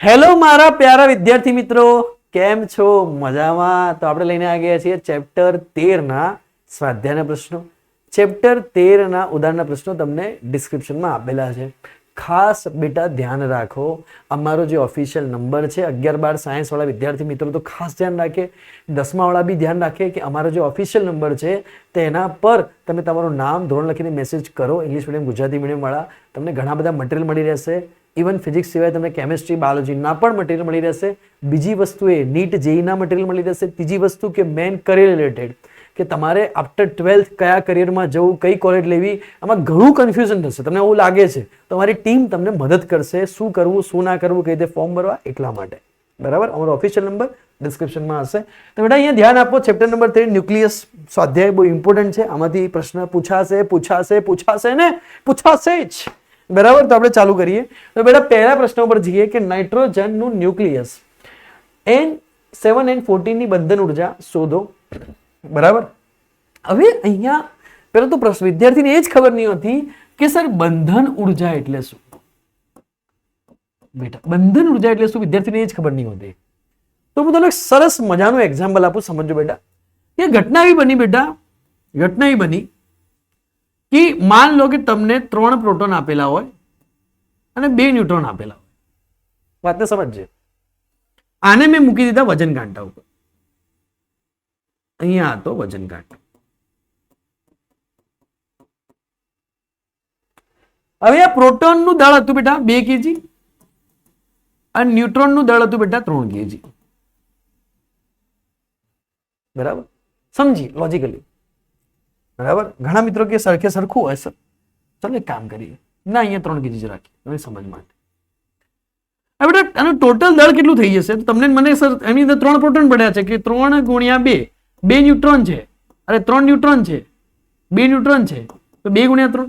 Hello મારા પ્યારા વિદ્યાર્થી મિત્રો, કેમ છો? મજામાં? તો આપણે લઈને આવી ગયા છીએ ચેપ્ટર 13 ના સ્વાધ્યાયના પ્રશ્નો. ચેપ્ટર 13 ના ઉદાહરણના પ્રશ્નો તમને ડિસ્ક્રિપ્શનમાં આપેલા છે. ખાસ બેટા ધ્યાન રાખો, અમારો જે ઓફિશિયલ નંબર છે 11-12 સાયન્સ વાળા વિદ્યાર્થી મિત્રો તો ખાસ ધ્યાન રાખે, 10મા વાળા બી ધ્યાન રાખે કે અમારો જે ઓફિશિયલ નંબર છે તેના પર તમે તમારું નામ ધોરણ લખીને મેસેજ કરો. ઇંગ્લિશ મીડિયમ ગુજરાતી મીડિયમ વાળા તમને ઘણા બધા મટીરિયલ મળી રહેશે. ઇવન ફિઝિક્સ સિવાય તમને કેમેસ્ટ્રી બાયોલોજીના પણ મટીરિયલ મળી રહેશે. બીજી વસ્તુ એ નીટ જેઈના મટીરિયલ મળી રહેશે. ત્રીજી વસ્તુ કે મેન કરિયર રિલેટેડ કે તમારે આફ્ટર 12th કયા કરિયરમાં જવું, કઈ કોલેજ લેવી, આમાં ઘણું કન્ફ્યુઝન થશે. તમને એવું લાગે છે તો અમારી ટીમ તમને મદદ કરશે શું કરવું શું ના કરવું, કઈ રીતે ફોર્મ ભરવા, એટલા માટે. બરાબર, અમારો ઓફિશિયલ નંબર ડિસ્ક્રિપ્શનમાં હશે. તો બેટા અહીંયા ધ્યાન આપો, ચેપ્ટર નંબર 3 ન્યુક્લિયસ સ્વાધ્યાય બહુ ઇમ્પોર્ટન્ટ છે. આમાંથી પ્રશ્ન પૂછાશે જ. બરાબર, તો આપણે ચાલુ કરીએ. તો બેટા પહેલા પ્રશ્ન ઉપર જઈએ કે નાઇટ્રોજનનું ન્યુક્લિયસ N7N14 ની બંધન ઉર્જા શોધો. બરાબર, હવે અહીંયા પેલો તો પ્રશ્ન વિદ્યાર્થીને એ જ ખબર નહીં હોતી કે સર બંધન ઉર્જા એટલે શું. બેટા બંધન ઉર્જા એટલે શું વિદ્યાર્થીને એ જ ખબર નહીં હોતી. તો હું તમને સરસ મજાનું એક્ઝામ્પલ આપું, સમજો બેટા. કે ઘટના એવી બની કે માન લો કે તમને 3 પ્રોટોન આપેલા હોય અને 2 ન્યુટ્રોન આપેલા હોય. વાતને સમજજે. આને મેં મૂકી દીધા વજન કાંટા ઉપર. અહીંયા હતો વજન કાંટો. હવે આ પ્રોટોનનું દળ હતું બેટા 2 kg અને ન્યુટ્રોનનું દળ હતું બેટા 3 kg. બરાબર, સમજી લોજિકલી. બરાબર, ઘણા મિત્રો કે સરખું હોય સર, ચાલો એક કામ કરીએ ના, અહીંયા 3 kg જ રાખીએ તમે સમજ માટે. હવે બેટા આનું ટોટલ દળ કેટલું થઈ જશે? તમને મને સર એની અંદર 3 પ્રોટોન પડ્યા છે કે 3 ગુણ્યા 2, 2 ન્યુટ્રોન છે, અરે 3 ન્યુટ્રોન છે, 2 ન્યુટ્રોન છે, તો 2 ગુણ્યા 3,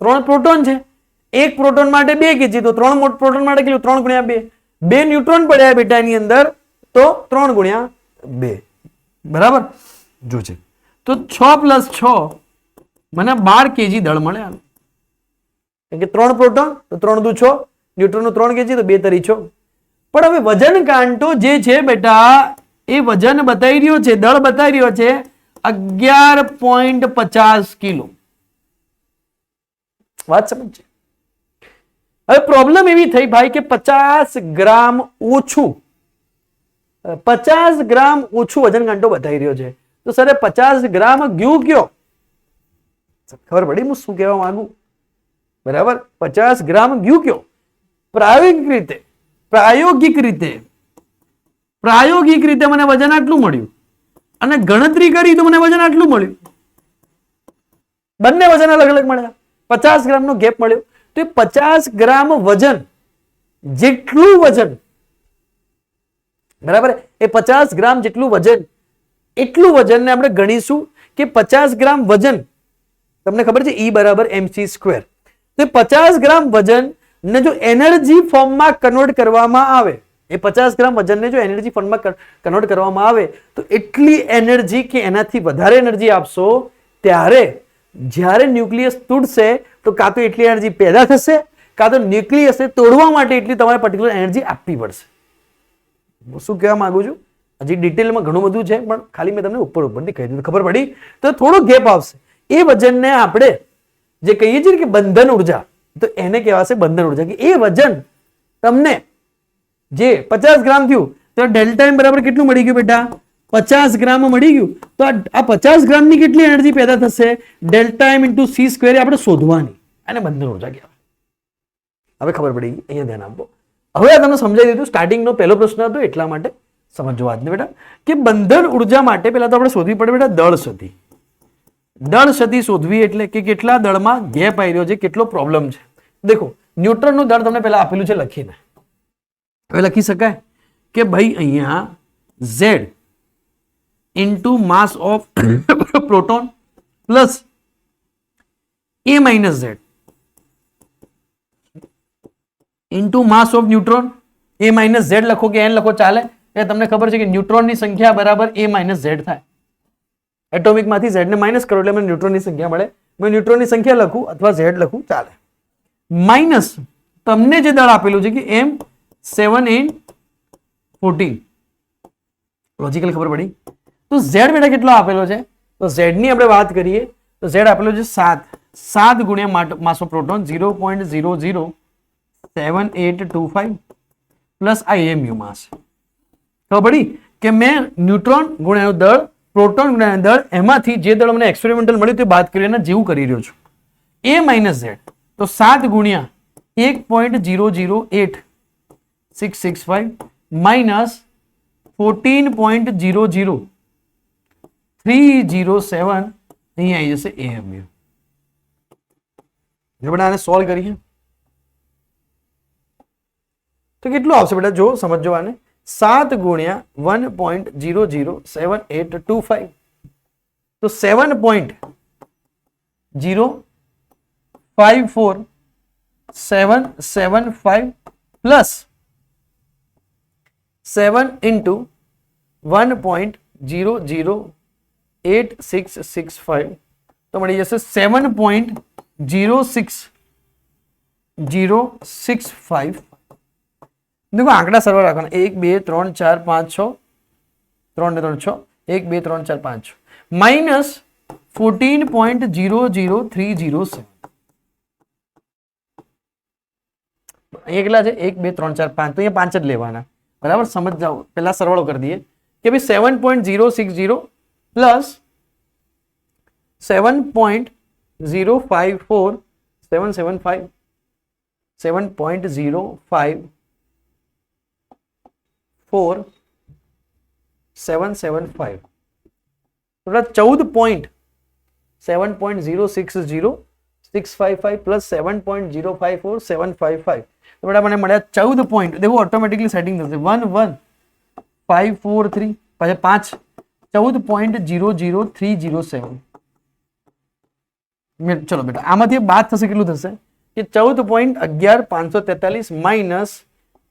3 પ્રોટોન છે. એક પ્રોટોન માટે 2 kg, તો 3 પ્રોટોન માટે કેટલું? 3 ગુણ્યા 2. 2 ન્યુટ્રોન પડ્યા બેટા એની અંદર, તો 3 ગુણ્યા 2. બરાબર, જોજે. તો 6 + 6 મને 12 kg દળ મળે. કેમ કે 3 પ્રોટોન તો 3 દુ 6, ન્યુટ્રોનનું 3 kg તો 2 તરી 6. પણ હવે વજન કાંટો જે છે બેટા એ વજન બતાવી રહ્યો છે, દળ બતાવી રહ્યો છે 11.50 કિલો. વાત સમજ. હવે પ્રોબ્લેમ એવી થઈ ભાઈ કે 50 ગ્રામ ઓછું વજન કાંટો બતાવી રહ્યો છે. તો સર 50 ગ્રામ ગયું કયો? ખબર પડી હું શું કહેવા માંગુ? બરાબર, 50 ગ્રામ ગયું કયો? પ્રાયોગિક રીતે મને વજન આટલું મળ્યું અને ગણતરી કરી તો મને વજન આટલું મળ્યું. બંને વજન અલગ અલગ મળ્યા, 50 ગ્રામનો ગેપ મળ્યો. તો એ 50 ગ્રામ વજન જેટલું વજન, બરાબર, એ 50 ગ્રામ જેટલું વજન, એટલું વજનને આપણે ગણીશું કે 50 ગ્રામ વજન, તમને ખબર છે E = mc². તો 50 ગ્રામ વજન ને જો એનર્જી ફોર્મમાં કન્વર્ટ કરવામાં આવે, એ 50 ગ્રામ વજનને જો એનર્જી ફોર્મમાં કન્વર્ટ કરવામાં આવે તો એટલી એનર્જી કે એનાથી વધારે એનર્જી આપશો ત્યારે જ્યારે ન્યુક્લિયસ તૂટશે તો કાં તો એટલી એનર્જી પેદા થશે, કાં તો ન્યુક્લિયસને તોડવા માટે એટલી તમારે પર્ટિક્યુલર એનર્જી આપવી પડશે. હું શું કહેવા માંગુ છું, હજી ડિટેલમાં ઘણું બધું છે, પણ ખાલી મેં તમને ઉપરથી કહી દીધું, ખબર પડી? તો થોડો ગેપ આવશે. એ વજનને આપણે જે કહીએ છીએ કે બંધન ઉર્જા, તો એને કહેવાશે બંધન ઉર્જા. કે એ વજન તમને જે 50 ગ્રામ થયું તો ડેલ્ટા એમ બરાબર કેટલું મળી ગયું બેટા? 50 ગ્રામ મળી ગયું. તો આ 50 ગ્રામની કેટલી એનર્જી પેદા થશે? ડેલ્ટા એમ × c² આપણે શોધવાની, અને બંધન ઉર્જા કહેવાય. હવે ખબર પડી ગઈ, અહીંયા ધ્યાન આપો. હવે આ તમને સમજાવી દીધું. સ્ટાર્ટિંગનો પહેલો પ્રશ્ન હતો એટલા માટે સમજો આજને બેટા કે બંધન ઉર્જા માટે પહેલા તો આપણે શોધવી પડે બેટા દળ સદી શોધવી. એટલે કે કેટલા દળમાં ગેપ આવી રહ્યો છે, કેટલો પ્રોબ્લેમ છે. દેખો, ન્યુટ્રોનનું દળ તમને પહેલા આપેલું છે લખીને. હવે લખી શકાય કે ભાઈ અહીંયા Z × mass of proton plus A - Z × mass of neutron. A - Z લખો કે N લખો ચાલે. એ તમને ખબર છે કે ન્યુટ્રોનની સંખ્યા બરાબર A - Z થાય. એટોમિક માંથી Z ને માઇનસ કરો એટલે મને ન્યુટ્રોનની સંખ્યા મળે. मैं न्यूट्रॉन की संख्या लखू अथवा Z लखू चाले माइनस तमने जे दળ આપેલું છે કે m 7 and 14. લોજિકલ ખબર પડી. તો z બેટા કેટલો આપેલો છે? તો z ની આપણે વાત કરીએ તો z આપેલો છે 7 ગુણ્યા માસ ઓફ પ્રોટોન 0.007825 પ્લસ IMU માસ. ખબર પડી કે મેં ન્યુટ્રોન ગુણ્યા દળ, પ્રોટોન ગુણ્યા દળ, એમાંથી જે દળ મને એક્સપેરિમેન્ટલ મળ્યું તે બાદ કરી એના જેવું કરી રહ્યો છું. a માઇનસ z તો 7 ગુણ્યા 1.008665 માઇનસ 14.00307 અહીં આવી જશે AMU. જો બેટા આને સોલ્વ કરીએ તો કેટલું આવશે બેટા? જો સમજો આને. 7 ગુણ્યા 1.007825 તો 7.054775 પ્લસ 7 into 1.008665 તો મળી જશે 7.06065. देखो आंकड़ा सरवा रखना 1 2 3 4 5 6 3 ने 3 6 1 2 3 4 5 माइनस 14.00307 અહીંયા કેટલા છે 1 2 3 4 5 તો અહીંયા 5 જ લેવાના બરાબર. સમજ જાઓ, પહેલા સરવાળો કરી દઈએ કે ભાઈ 7.060 પ્લસ 7.054775 7.054 7.060 પ્લસ 7.054755 તો બેટા મને મળ્યા 14 પોઈન્ટ. देखो ऑटोमेटिकली सेटिंग થશે 11543 પછી 5 14.00307. ચલો બેટા આમાંથી બાદ થશે કેટલું થશે કે 14.11543 માઇનસ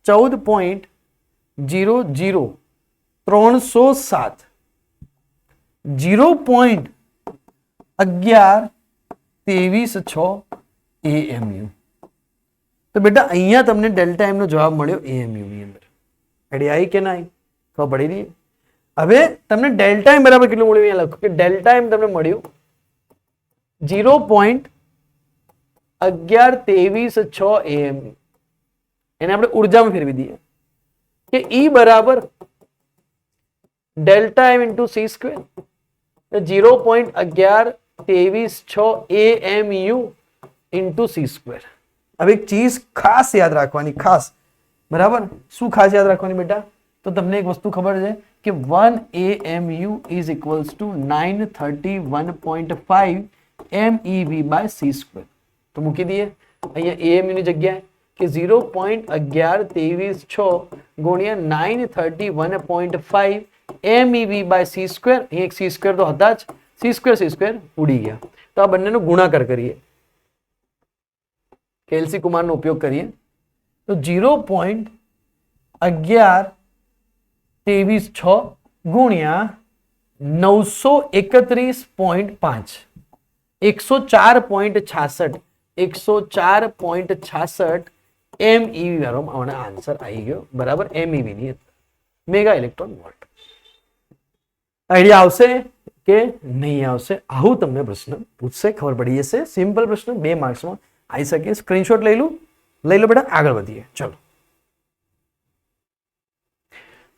14.00307 0.1123 AMU. તો બેટા અહીંયા તમને ડેલ્ટા એમ નો જવાબ મળ્યો AMU ની અંદર. આઈડિયા આવી કે ના આવી? ખબર પડી રહી? હવે તમને ડેલ્ટા એમ બરાબર કેટલું મળ્યું? અહીંયા લખો કે ડેલ્ટા એમ તમને મળ્યું 0.1123 AMU. એને આપણે ઉર્જામાં ફેરવી દઈએ કે E બરાબર delta M into c square 0.1123 AMU into c square. હવે એક ચીજ ખાસ યાદ રાખવાની, ખાસ બરાબર. શું ખાસ યાદ રાખવાની બેટા? તો તમને એક વસ્તુ ખબર છે કે 1 AMU is equals to 931.5 MEV by c square. તો મૂકી દઈએ અહીંયા AMU ની જગ્યાએ કે 0.1123 ગુણ્યા 931.5 MEV બાય સી સ્ક્વેર. અહીં એક સી સ્ક્વેર તો હતા જ, સી સ્ક્વેર ઉડી ગયા. તો આ બંનેનો ગુણાકાર કરીએ, કેએલસી કુમારનો ઉપયોગ કરીએ તો 0.1123 ગુણ્યા 931.5 104.66 MEV વાળો મને આન્સર આવી ગયો બરાબર. MEV ની મેગા ઇલેક્ટ્રોન વોલ્ટ. આઈડિયા આવશે કે નહીં આવશે? આવું તમને પ્રશ્ન પૂછશે, ખબર પડી જશે. સિમ્પલ પ્રશ્ન 2 માર્ક્સમાં આવી શકે. સ્ક્રીનશોટ લઈ લો બેટા, આગળ વધીએ. ચલો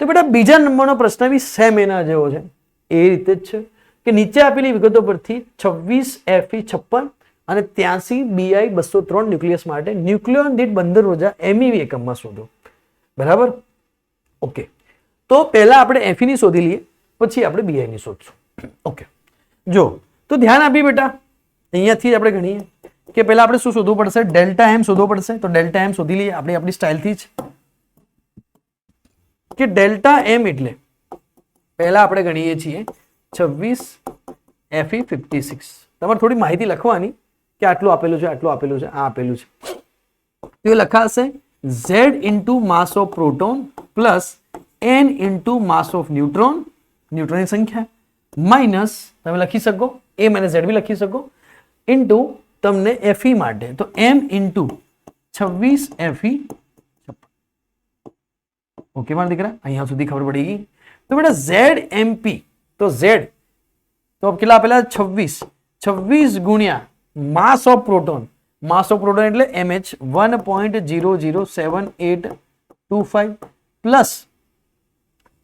તો બેટા બીજા નંબરનો પ્રશ્ન બી સેમ એના જેવો છે. એ રીતે જ છે કે નીચે આપેલી વિગતો પરથી 26 Fe56 અને 83 Bi203 ન્યુક્લિયસ માટે ન્યુક્લિયોન દીઠ બંધન ઊર્જા MEV એકમમાં શોધો. બરાબર, ઓકે. તો પહેલા આપણે Fe ની શોધી લઈએ, પછી આપણે Bi ની શોધશું. ઓકે, જો તો ધ્યાન આપી બેટા, અહીંયાથી જ આપણે ગણીએ કે પહેલા આપણે શું શોધવું પડશે? ડેલ્ટા એમ શોધવો પડશે. તો ડેલ્ટા એમ શોધી લઈએ આપણે આપણી સ્ટાઇલથી જ કે ડેલ્ટા એમ એટલે પહેલા આપણે ગણીએ છીએ 26 Fe56. તમારે થોડી માહિતી લખવાની કે આટલું આપેલું છે, આટલું આપેલું છે, આ આપેલું છે. તો એ લખાશે Z into mass of proton plus N into mass of neutron, ન્યુટ્રોનની સંખ્યા, માઇનસ તમે લખી શકો A માઇનસ Z બી લખી શકો, ઇન્ટુ તમને Fe માટે તો M ઇન્ટુ 26 Fe. ઓકે મારા દીકરા, અહીંયા સુધી ખબર પડી ગઈ. તો બેટા ઝેડ એમપી, તો ઝેડ તો કેટલા આપેલા 26, 26 ગુણ્યા માસ of proton, mass of proton એટલે mh 1.007825 પ્લસ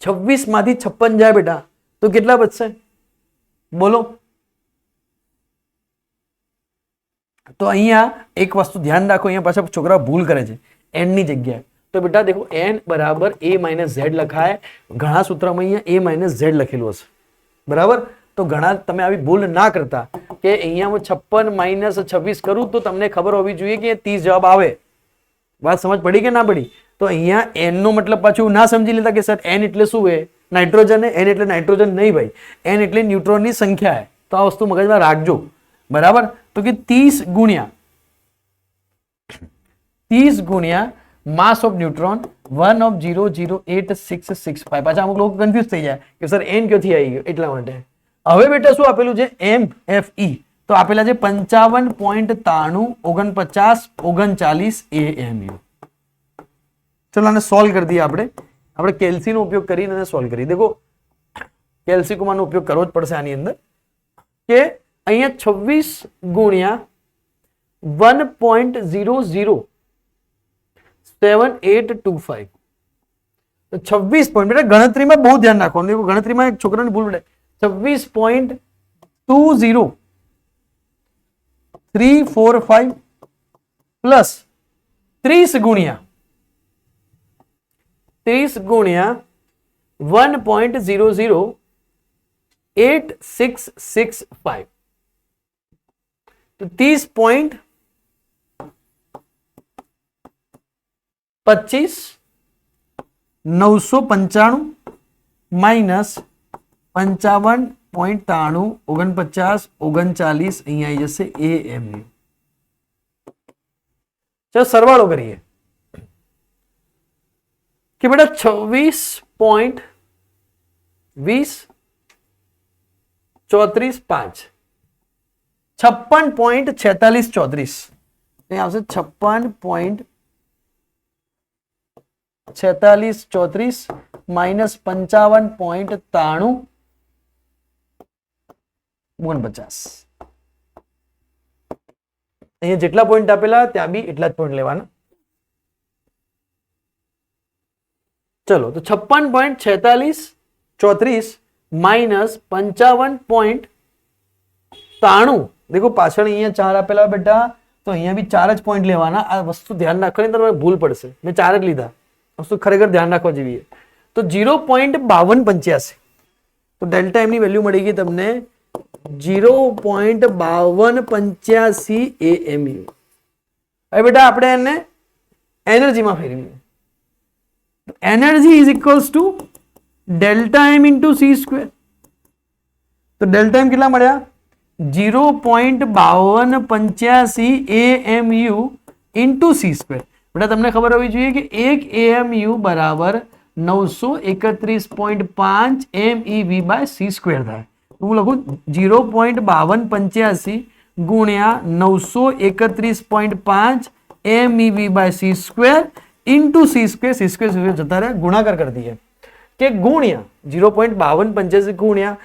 26 માંથી 56 જાય બેટા તો કેટલા બચશે બોલો. તો અહીંયા એક વસ્તુ ધ્યાન રાખો, અહીંયા પાછા છોકરા ભૂલ કરે છે n ની જગ્યાએ. તો બેટા દેખો n બરાબર a માઇનસ ઝેડ લખાય, ઘણા સૂત્રમાં અહીંયા a માઇનસ ઝેડ લખેલું હશે બરાબર. તો ઘણા તમે આવી ભૂલ ના કરતા કે અહીંયા હું 56 માઇનસ 26 કરું તો તમને ખબર હોવી જોઈએ કે 30 જવાબ આવે. વાત સમજ પડી કે ના પડી? તો અહીંયા n નો મતલબ પાછું ના સમજી લેતા કે સર n એટલે શું છે નાઇટ્રોજન, n એટલે નાઇટ્રોજન નહીં ભાઈ, n એટલે ન્યુટ્રોનની સંખ્યા છે. તો આ વસ્તુ મગજમાં રાખજો બરાબર. તો કે 30 ગુણ્યા માસ ઓફ ન્યુટ્રોન 1.008665. પાછા અમુક લોકો કન્ફ્યુઝ થઈ જાય કે સર n ક્યાંથી આવી ગયો એટલા માટે. હવે બેટા શું આપેલું છે MFE, તો આપેલા છે 55.93 AMU. ચલો આને સોલ્વ કરી દઈએ આપણે કેલ્સી નો ઉપયોગ કરીને સોલ્વ કરી. દેખો કેલ્સી કુમારનો ઉપયોગ કરવો જ પડશે આની અંદર. કે અહીંયા 26 ગુણ્યા 1.007825, તો 26 પોઈન્ટ, બેટા ગણતરીમાં બહુ ધ્યાન રાખવાનું, ગણતરીમાં એક છોકરાની ભૂલ પડે. 26.20345 પ્લસ 30 ગુણ્યા 1.008665, તો 30.25 માઇનસ 55.93 અહીંયા આવી જશે AMU. ચલો સરવાળો કરીએ કે બેટા 26.20 34.5 56.4634 આવશે 56.4634 માઇનસ 55.93 49. અહીંયા જેટલા પોઈન્ટ આપેલા ત્યાં બી એટલા જ પોઈન્ટ લેવાના. ચલો તો 56.4634 માઇનસ 55.93. દેખો પાછળ અહીંયા 4 આપેલા બેટા, તો અહીંયા બી 4 જ પોઈન્ટ લેવાના. આ વસ્તુ ધ્યાન રાખવાની તમને ભૂલ પડશે, મેં 4 જ લીધા. વસ્તુ ખરેખર ધ્યાન રાખવા જેવી છે. તો 0.5285, તો ડેલ્ટા એમની વેલ્યુ મળી ગઈ તમને 0.5285 AMU. હવે બેટા આપણે એને એનર્જીમાં ફેરવીએ. Energy is equals to delta M into c square. તો ડેલ્ટા એમ કેટલા મળ્યા 0.5285 AMU ઇન્ટુ સી સ્ક્વેર. બેટા તમને ખબર હોવી જોઈએ કે 1 AMU બરાબર 931.5 MeV બાય સી સ્ક્વેર થાય. હું લખું 0.5285 ગુણ્યા 931.5 MeV by c square into c square. C square જતા રહ્યા, ગુણાકાર કરી દઈએ કે ગુણ્યા 0.5285 ગુણ્યા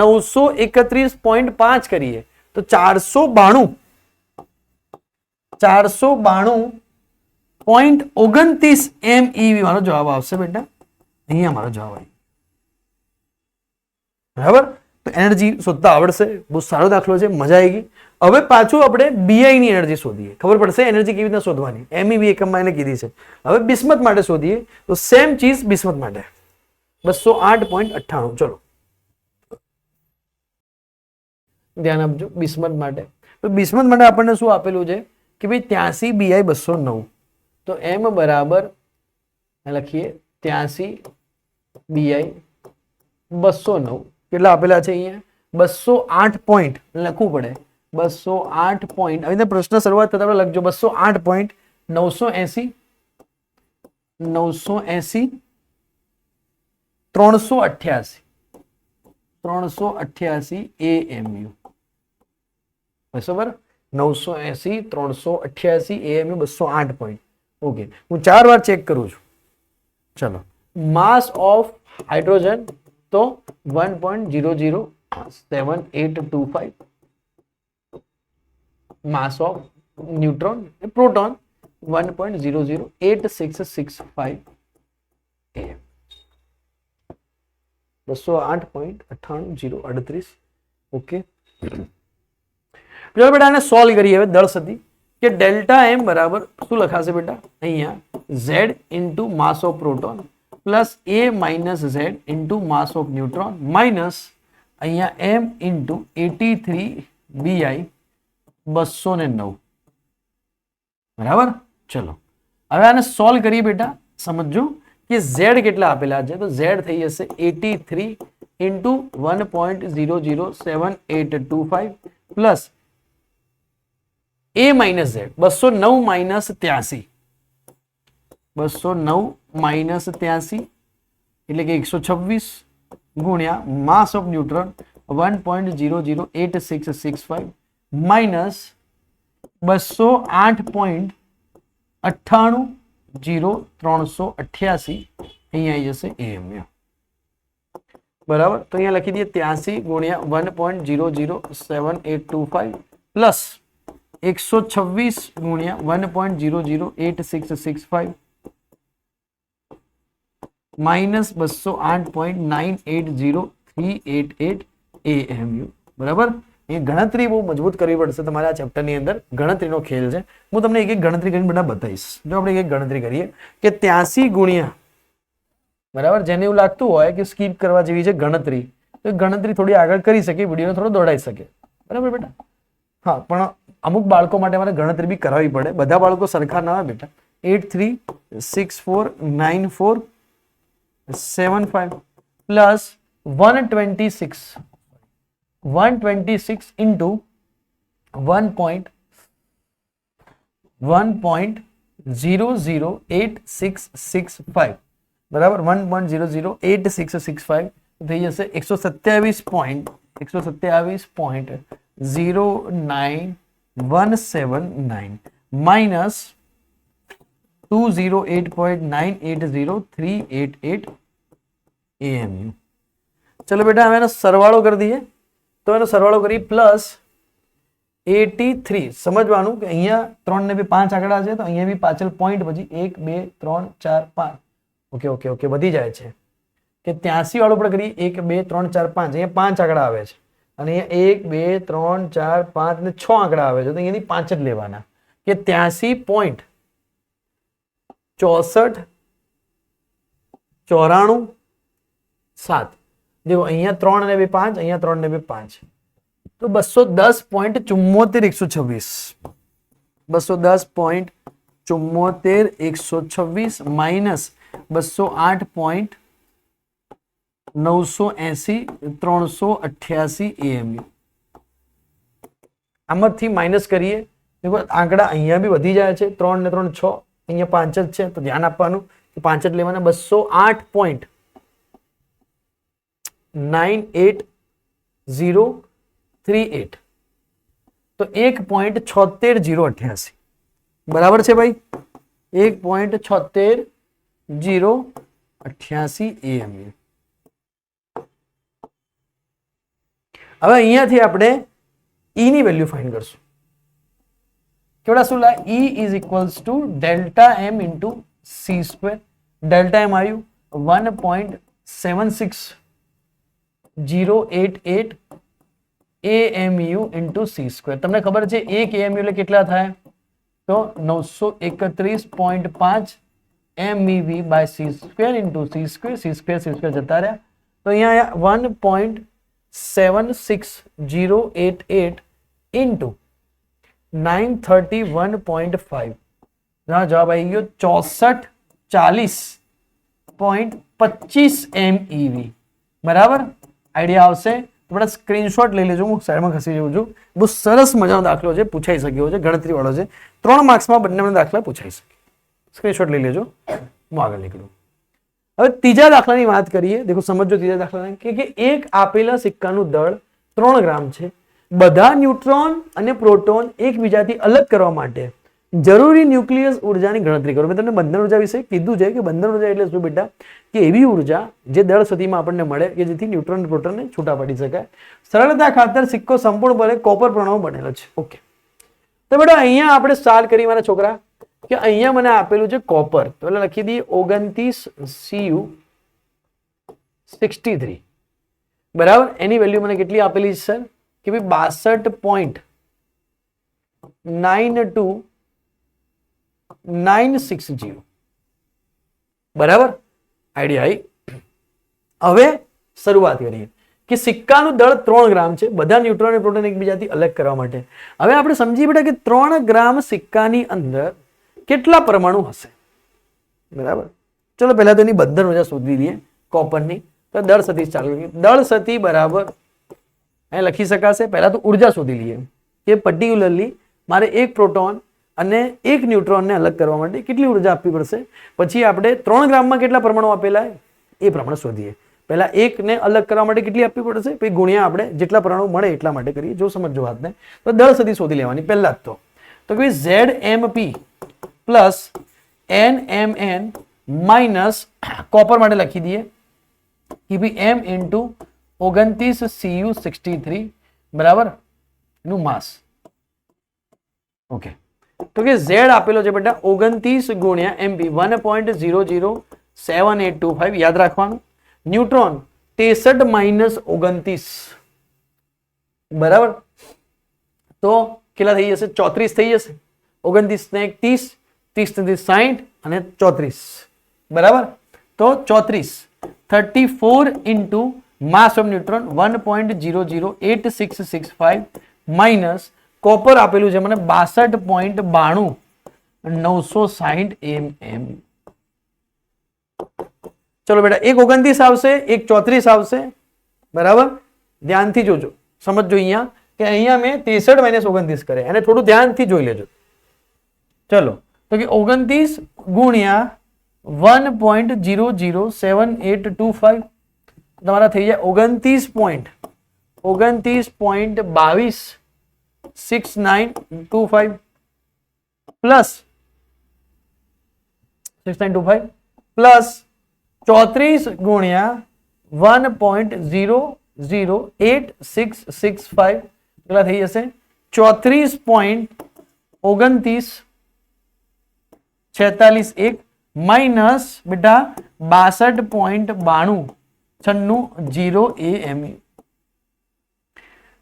931.5 કરીએ તો 492.29 MeV મારો જવાબ આવશે બેટા. અહીંયા મારો જવાબ આવી બરાબર. તો એનર્જી શોધતા આવડશે, બહુ સારો દાખલો છે, મજા આવી ગઈ. હવે પાછું આપણે બીઆઈ ની એનર્જી શોધીએ, ખબર પડશે એનર્જી કેવી રીતના શોધવાની. MeV એકમમાં એને કીધી છે. હવે બિસ્મથ માટે શોધીએ તો સેમ ચીઝ બિસ્મથ માટે 208.98. ચલો ધ્યાન આપજો બિસ્મથ માટે. તો બિસ્મથ માટે આપણને શું આપેલું છે કે ભાઈ 83 BI 209. તો M બરાબર લખીએ 83 BI 209 કેટલા આપેલા છે અહીંયા 208 પોઈન્ટ લખવું પડે 208 પોઈન્ટ. હવે પ્રશ્ન શરૂઆત થતા આપણે લખજો 208 પોઈન્ટ 980 388 AMU બરાબર. 980 388 AMU 208 પોઈન્ટ. ઓકે, હું 4 વાર ચેક કરું છું. ચલો માસ ઓફ હાઇડ્રોજન તો 1.007825, માસ of neutron proton 1.008665 am, 208.98038. Okay, ચલો બેટા આને સોલ્વ કરીએ હવે દળ સદી કે ડેલ્ટા એમ બરાબર શું લખાશે બેટા અહીંયા z into mass of proton plus a minus z into mass of neutron minus અહીંયા m ઇન્ટુ 83 bi 209. બરાબર. ચલો હવે આને સોલ્વ કરીએ બેટા. સમજો કે z કેટલા આપેલા છે તો z થઈ જશે 83 into 1.007825 plus a minus z 209 minus 83, 209 minus 83 એટલે કે 126 ગુણ્યા માસ ઓફ ન્યુટ્રોન 1.008665 માઇનસ 208.980388 અહીંયા આવી જશે am. બરાબર. તો અહીંયા લખી દઈએ 83 ગુણ્યા 1.007825 પ્લસ 126 ગુણ્યા 1.008665 માઇનસ 208.980388 AMU. બરાબર. એ ગણતરી બહુ મજબૂત કરવી પડશે તમારે આ ચેપ્ટરની અંદર. ગણતરીનો ખેલ છે. હું તમને એક એક ગણતરી કરીને બધા બતાવીશ. જો આપણે એક ગણતરી કરીએ કે 83 ગુણ્યા, બરાબર, જેને એવું લાગતું હોય કે સ્કીપ કરવા જેવી છે ગણતરી તો ગણતરી થોડી આગળ કરી શકે, વિડીયો થોડો દોડાઈ શકે. બરાબર બેટા. હા, પણ અમુક બાળકો માટે મારે ગણતરી બી કરાવવી પડે. બધા બાળકો સરખા ના હોય બેટા. 83649475 પ્લસ 126 ઇન્ટુ 1.008665, બરાબર, 1.008665 થઈ જશે 127.09179 માઇનસ 208.980388 AMU. ચલો બેટા હવે એનો સરવાળો કરી દઈએ. તો એનો સરવાળો કરી પ્લસ 83. સમજવાનું કે અહીંયા 3 ને બી 5 આંકડા છે તો અહીંયા બી પાછળ પોઈન્ટ પછી 1 2 3 4 5. ઓકે ઓકે ઓકે, વધી જાય છે કે 83 વાળું પણ કરીએ 1 2 3 4 5. અહીંયા 5 આંકડા આવે છે અને અહીંયા 1 2 3 4 5 ને 6 આંકડા આવે છે તો અહીંયાથી 5 જ લેવાના કે 83.64 94 7. देखो અહીંયા 3 અને 2 5, અહીંયા 3 અને 2 5 તો 210.74 126 માઇનસ 208.980 AMU. આમાંથી માઇનસ કરીએ. देखो આંકડા અહીંયા બી વધી જાય છે. 3 ને 3 6, અહીંયા 5 જ છે તો ધ્યાન આપવાનું કે 5 જ લેવાના. 208.98038 તો 1.76088. બરાબર છે ભાઈ. 1.76088 AMU. હવે અહીંયાથી આપણે E ની વેલ્યુ ફાઇન્ડ કરશું. કેવડા શું લાય? E is equals to delta M into c square. Delta M આવ્યું 1.76088 AMU ઇન્ટુ સી સ્ક્વેર. તમને ખબર છે 1 AMU એટલે કેટલા થાય? તો 931.5 MeV by c square into c square. C square જતા રહ્યા તો અહીંયા 1.76088 ઇન્ટુ 931.5. જવાબ આવી ગયો 6440.25 MeV. બરાબર. આઈડિયા આવશે તો બધા સ્ક્રીનશોટ લઈ લેજો. હું સાઈડમાં ખસી જઉં છું. બહુ સરસ મજાનો દાખલો છે, પૂછાઈ શક્યો છે, ગણતરી વાળો છે. 3 માર્ક્સમાં બંને દાખલા પૂછાઈ શકે. સ્ક્રીનશોટ લઈ લેજો. હું આગળ નીકળું. હવે ત્રીજા દાખલાની વાત કરીએ. દેખો સમજો ત્રીજા દાખલા કે એક આપેલા સિક્કાનું દળ 3 ગ્રામ છે. બધા ન્યુટ્રોન અને પ્રોટોન એકબીજાથી અલગ કરવા માટે જરૂરી ન્યુક્લિયસ ઉર્જાની ગણતરી કરો. મેં તમને બંધન ઉર્જા વિશે કીધું છે કે બંધન ઉર્જા એટલે શું બેટા, કે એવી ઉર્જા જે દળ સ્થિતિમાં આપણને મળે કે જેથી ન્યુટ્રોન અને પ્રોટોનને છૂટા પાડી શકાય. સરળતા ખાતર સિક્કો સંપૂર્ણપણે કોપર પ્રમાણમાં બનેલો છે. ઓકે, તો બેટા અહીંયા આપણે સ્ટાર્ટ કરી મારા છોકરા કે અહીંયા મને આપેલું છે કોપર, તો એટલે લખી દઈએ 29 Cu63 બરાબર. એની વેલ્યુ મને કેટલી આપેલી છે સર કે ભાઈ 62.92960 બરાબર. આઈડિયા આવી. હવે શરૂઆત કરીએ કે સિક્કાનું દળ 3 ગ્રામ છે, બધા ન્યુટ્રોન અને પ્રોટોન એકબીજાથી અલગ કરવા માટે. હવે આપણે સમજીએ બેટા કે 3 ગ્રામ સિક્કાની અંદર કેટલા પરમાણુ હશે બરાબર. ચલો પહેલા તો એની બંધન ઉર્જા શોધી લઈએ કોપરની. તો દળ સતી ચાલુ કરીએ. દળ સતી બરાબર અહીંયા લખી શકાશે. પહેલા તો ઉર્જા શોધી લઈએ કે પર્ટિક્યુલરલી મારે એક પ્રોટોન અને એક ન્યુટ્રોનને અલગ કરવા માટે કેટલી ઉર્જા આપવી પડશે. પછી આપણે 3 ગ્રામમાં કેટલા પરમાણુ આપેલા એ પ્રમાણે શોધીએ. પહેલા એકને અલગ કરવા માટે કેટલી આપવી પડશે, પછી ગુણ્યા આપણે જેટલા પરમાણુ મળે એટલા માટે કરીએ. જો સમજો વાતને, તો દળ સદી શોધી લેવાની પહેલા જ. તો કે ZMP plus NMN minus copper માટે લખી દઈએ કે ભાઈ M ઇન્ટુ 29 Cu63 બરાબર નું માસ. ઓકે, તો કે Z આપેલો છે બેટા 29 ગુણ્યા MP 1.007825 યાદ રાખવાનું. ન્યુટ્રોન 63 માઇનસ 29 બરાબર, તો કેટલા થઈ જશે 34 થઈ જશે. 29 ને 30, 30 ને 60 અને 34 બરાબર. તો 34 into mass of neutron 1.008665 minus copper આપેલું છે મને 62.960 mm. ચલો બેટા, એક 29 આવશે, એક 34 આવશે બરાબર. ધ્યાનથી જોજો, સમજો અહીંયા કે અહીંયા મેં 63 માઇનસ 29 કરે, અને થોડું ધ્યાનથી જોઈ લેજો. ચલો, તો કે 29 ગુણ્યા 1.007825 તમારા થઈ જાય 29.6925 પ્લસ 6925 પ્લસ 34 ગુણ્યા 1.00865 કેટલા થઈ જશે 34.2946 માઇનસ બેટા 62.9296 AMU.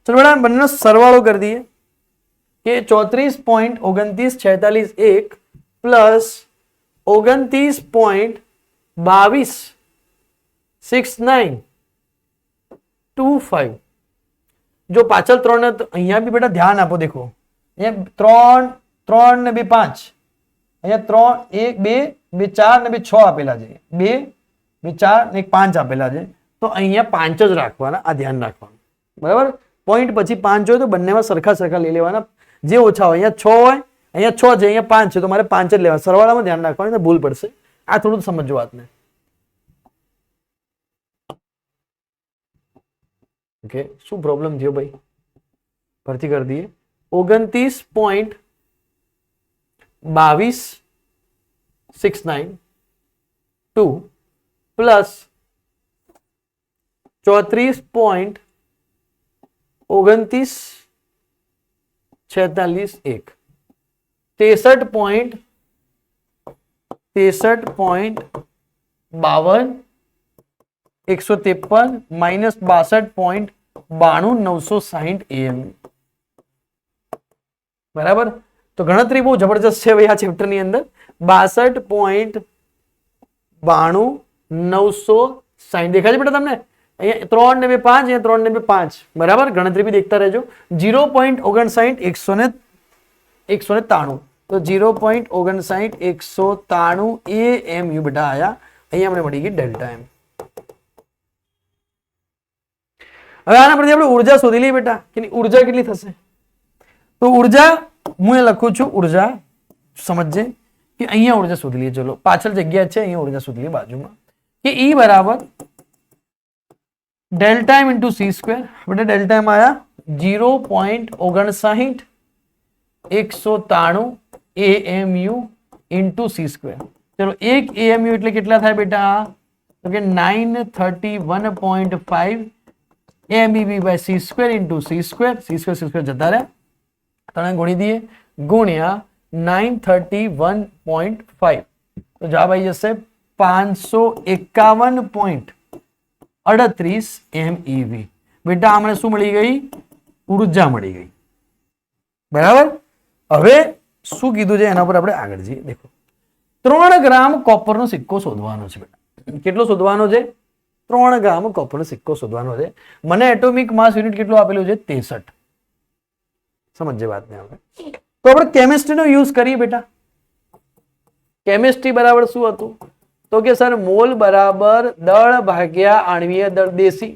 ચલો બેટા બંનેનો સરવાળો કરી દઈએ કે 34.2946 પ્લસ 29.226925. જો પાછળ 3 ને અહીંયા બી બેટા ધ્યાન આપો. દેખો અહીંયા 3 ને 2 5, અહીંયા 3 1 2 4 ને 6 આપેલા છે, 2 4 ને 5 આપેલા છે. તો અહીંયા 5 જ રાખવાના, આ ધ્યાન રાખવાનું બરાબર. પોઈન્ટ પછી 5 હોય તો બંનેમાં સરખા સરખા લઈ લેવાના. જે ઓછા હોય અહીંયા 6 હોય, અહીંયા 6 છે, અહીંયા 5 છે, તો મારે 5 જ લેવા. સરવાળામાં ધ્યાન રાખવાનું, ભૂલ પડશે. આ થોડું સમજો વાતને. ઓકે, શું પ્રોબ્લેમ થયો ભાઈ, ભરતી કરી દઈએ. 29.22692 પ્લસ 34.2946 63.52 માઇનસ 62.960 AMU બરાબર. તો ગણતરી બહુ જબરજસ્ત છે ભાઈ આ ચેપ્ટર ની અંદર. 62.960 દેખાય છે બેટા તમને? અહીંયા 3 ને 2 5, અહીંયા 3 ને 2 5 બરાબર. ગણતરી બી દેખતા રહેજો. 0.59 તો 0.59 AMU બેટા આયા. અહીંયા મને મળી ગઈ ડેલ્ટા એમ. હવે આના પરથી આપણે ઉર્જા શોધી લઈએ બેટા કે ઉર્જા કેટલી થશે. તો ઉર્જા હું એ લખું છું, ઉર્જા સમજજે કે અહીંયા ઉર્જા શોધી લઈએ. ચલો પાછળ જગ્યા છે, અહીંયા ઉર્જા શોધી લઈએ બાજુમાં કે E બરાબર delta M into c square. બેટા ડેલ્ટા એમ આયા 0.59 193 AMU ઇન્ટુ સી સ્ક્વેર. ચલો 1 AMU એટલે કેટલા થાય બેટા? તો કે 931.5 MEV by c square into c square. C square જતા રહ્યા, ત્રણે ગુણી દઈએ, ગુણ્યા 931.5. તો જવાબ આવી જશે 551.38 MeV. બેટા આમને શું મળી ગઈ? ઉર્જા મળી ગઈ. બરાબર. હવે શું કીધું છે એના પર આપણે આગળ જઈએ. દેખો 3 ગ્રામ કોપરનો સિક્કો શોધવાનો છે બેટા. કેટલો શોધવાનો છે? 3 ગ્રામ કોપરનો સિક્કો શોધવાનો છે. મને એટોમિક માસ યુનિટ કેટલું આપેલું છે? 63. સમજે વાતને આપણે. તો આપણે કેમિસ્ટ્રીનો યુઝ કરીએ બેટા. કેમિસ્ટ્રી બરાબર શું હતું? તો કે સર મોલ બરાબર દળ ભાગ્યા આણ્વીય દળ દેશી.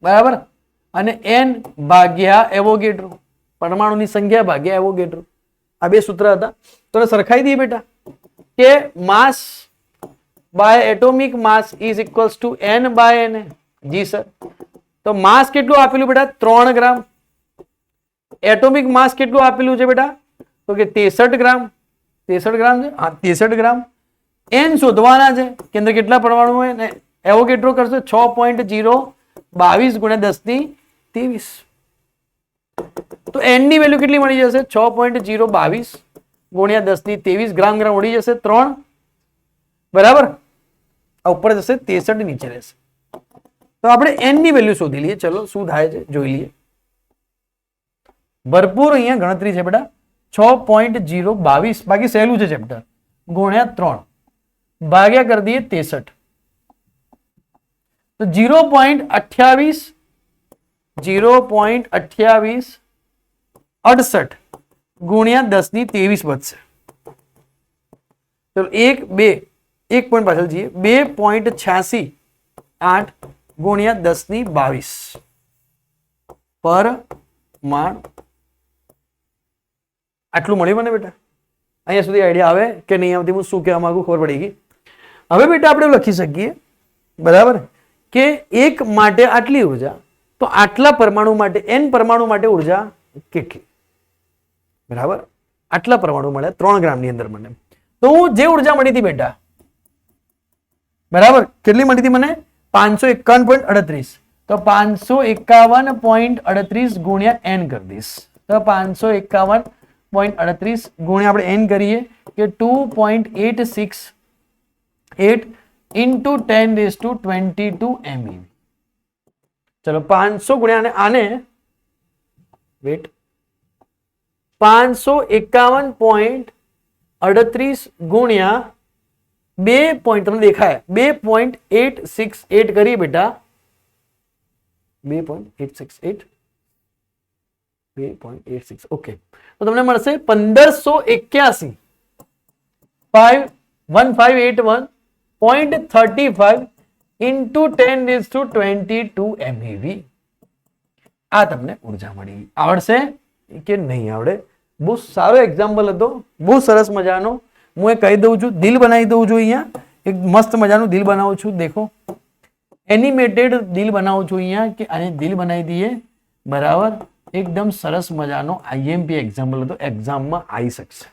બરાબર. અને n ભાગ્યા એવોગેડ્રો, પરમાણુની સંખ્યા ભાગ્યા એવોગેડ્રો. આ બે સૂત્ર હતા. તો સરખાઈ દઈએ બેટા કે mass by atomic mass is equals to n by n. જી સર. તો માસ કેટલું આપેલું બેટા? 3 ગ્રામ. એટોમિક માસ કેટલું આપેલું છે બેટા? તો કે 63 ગ્રામ. 63 ગ્રામ છે. હા 63 ગ્રામ. n શોધવાના છે કે અંદર કેટલા પરમાણુ હોય ને એવોગેડ્રો કરશો 6.022 ગુણ્યા 10⁻23. તો n ની વેલ્યુ કેટલી મળી જશે? 6.022 ગુણ્યા 10⁻23 ગ્રામ ગ્રામ ઉડી જશે 3. બરાબર. આ ઉપર જશે 63 નીચે રહેશે. તો આપણે n ની વેલ્યુ શોધી લઈએ. ચલો શું થાય છે જોઈ લઈએ. ભરપૂર અહીંયા ગણતરી છે બેટા. 6.022 બાકી સહેલું છે ચેપ્ટર, ગુણ્યા 3 ભાગ્યા કરી દઈએ 63. તો 0.28 ગુણ્યા 10⁻23 વધશે. ચલો 1 પોઈન્ટ પાછળ જઈએ. 2.868 ગુણ્યા 10⁻22 પરમાણુ. આટલું મળ્યું મને બેટા? અહીંયા સુધી આઈડિયા આવે કે નહીં આવતી? હું શું કહેવા માંગુ ખબર પડી ગઈ. હવે બેટા આપણે લખી શકીએ બરાબર કે એક માટે આટલી ઉર્જા, તો આટલા પરમાણુ માટે n પરમાણુ માટે ઉર્જા કેટલી? બરાબર. આટલા પરમાણુ મળ્યા 3 ગ્રામની અંદર મને. તો જે ઉર્જા મળી હતી બેટા બરાબર કેટલી મળી હતી મને? 551.38. તો 551.38 ગુણ્યા n કરી દઈશ. તો 551.38 ગુણ્યા આપણે n કરીએ કે 2.868 ઇન્ટુ 10⁻22 MeV. ચલો 500 ગુણ્યા આને વેટ 551.38 ગુણ્યા 2 પોઈન્ટ તમને દેખાય 2.868 કરીએ બેટા. 2.868 ઓકે. તો તમને મળશે 1581 1581.35 ઇન્ટુ 10⁻22 MeV. આ તમને ઉર્જા મળી. આવડશે કે નહીં આવડે? બહુ સારો એક્ઝામ્પલ હતો, બહુ સરસ મજાનો. હું એ કહી દઉં છું, દિલ બનાવી દઉં છું. અહીંયા એક મસ્ત મજાનું દિલ બનાવું છું. દેખો એનિમેટેડ દિલ બનાવું છું અહીંયા કે આને દિલ બનાવી દઈએ. બરાબર. એકદમ સરસ મજાનો IMP એક્ઝામ્પલ હતો, એક્ઝામમાં આવી શકશે.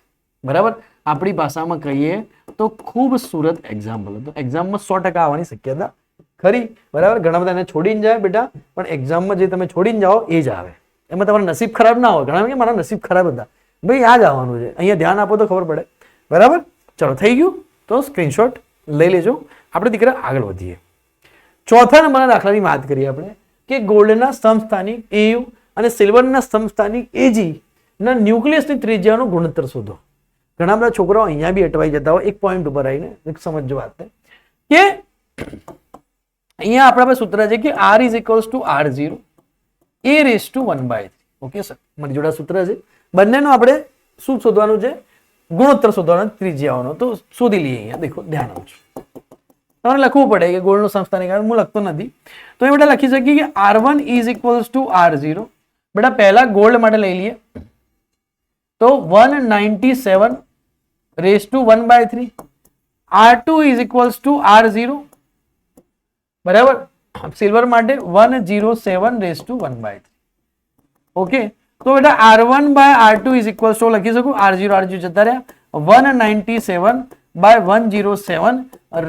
બરાબર. આપણી ભાષામાં કહીએ તો ખૂબ સુરત એક્ઝામ્પલ હતો. એક્ઝામમાં 100% આવવાની શક્યતા ખરી. બરાબર. ઘણા બધા એને છોડીને જાય બેટા, પણ એક્ઝામમાં જે તમે છોડીને જાઓ એ જ આવે. એમાં તમારા નસીબ ખરાબ ના હોય. ઘણા કે મારા નસીબ ખરાબ હતા. ભાઈ આ જ આવવાનું છે. અહીંયા ધ્યાન આપો તો ખબર પડે. બરાબર. ચલો થઈ ગયું. તો સ્ક્રીનશોટ લઈ લેજો. આપણે દીકરા આગળ વધીએ. ચોથા નંબરના દાખલાની વાત કરીએ આપણે કે ગોલ્ડના સમસ્થાનિક AU અને સિલ્વરના સમસ્થાનિક AG ના ન્યુક્લિયસની ત્રિજ્યાનો ગુણોત્તર શોધો. ઘણા બધા છોકરાઓ અહીંયા બી અટવાઈ જતા હોય. એક પોઈન્ટ ઉપર આવીને સમજો વાત કે અહીંયા આપણા પાસે સૂત્ર છે કે R is equals two R0 A⁻1/3. Okay sir, મારી જોડે સૂત્ર છે. બંનેનો આપણે શું શોધવાનું છે? ગુણોત્તર શોધવાનો ત્રિજ્યાઓનો. તો શોધી લઈએ. અહીંયા દેખો ધ્યાન આપજો. તમારે લખવું પડે કે ગોળનો સમસ્થાનિક. હું લખતો નથી તો એ બેટા લખી શકીએ કે R1 is equals two R0. બેટા પહેલા ગોલ્ડ માટે લઈ લઈએ તો 197/1/3. R2 is equals two R0. બરાબર. સિલ્વર માટે 107/1/3. ઓકે. તો બેટા R1 by R2 is equals to લખી શકું R0 જતા રહ્યા 197/107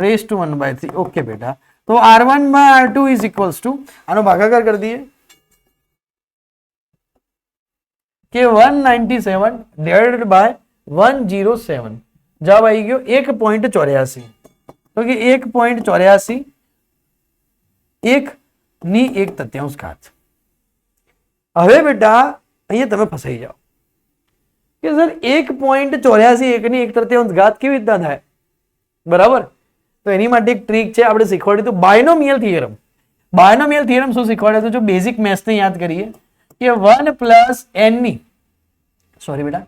raised to 1/3. ઓકે બેટા, તો R1 by R2 is equals to આનો ભાગાકાર કરી દઈએ કે 197 divided by 107 જવાબ આવી ગયો 1.84. તો કે 1.84 1/1 ઘાત. હવે બેટા અહીંયા તમે ફસાઈ જાઓ કે સર 1.84 1/1 ઘાત કેવી રીતના થાય, બરાબર? તો એની માટે એક ટ્રીક છે, આપણે શીખવાડ્યું હતું બાયનોમિયલ થિયરમ. બાયનોમિયલ થિયરમ શું શીખવાડ્યું હતું? જો બેઝિક મેથ્સને યાદ કરીએ કે 1 પ્લસ n ની સોરી બેટા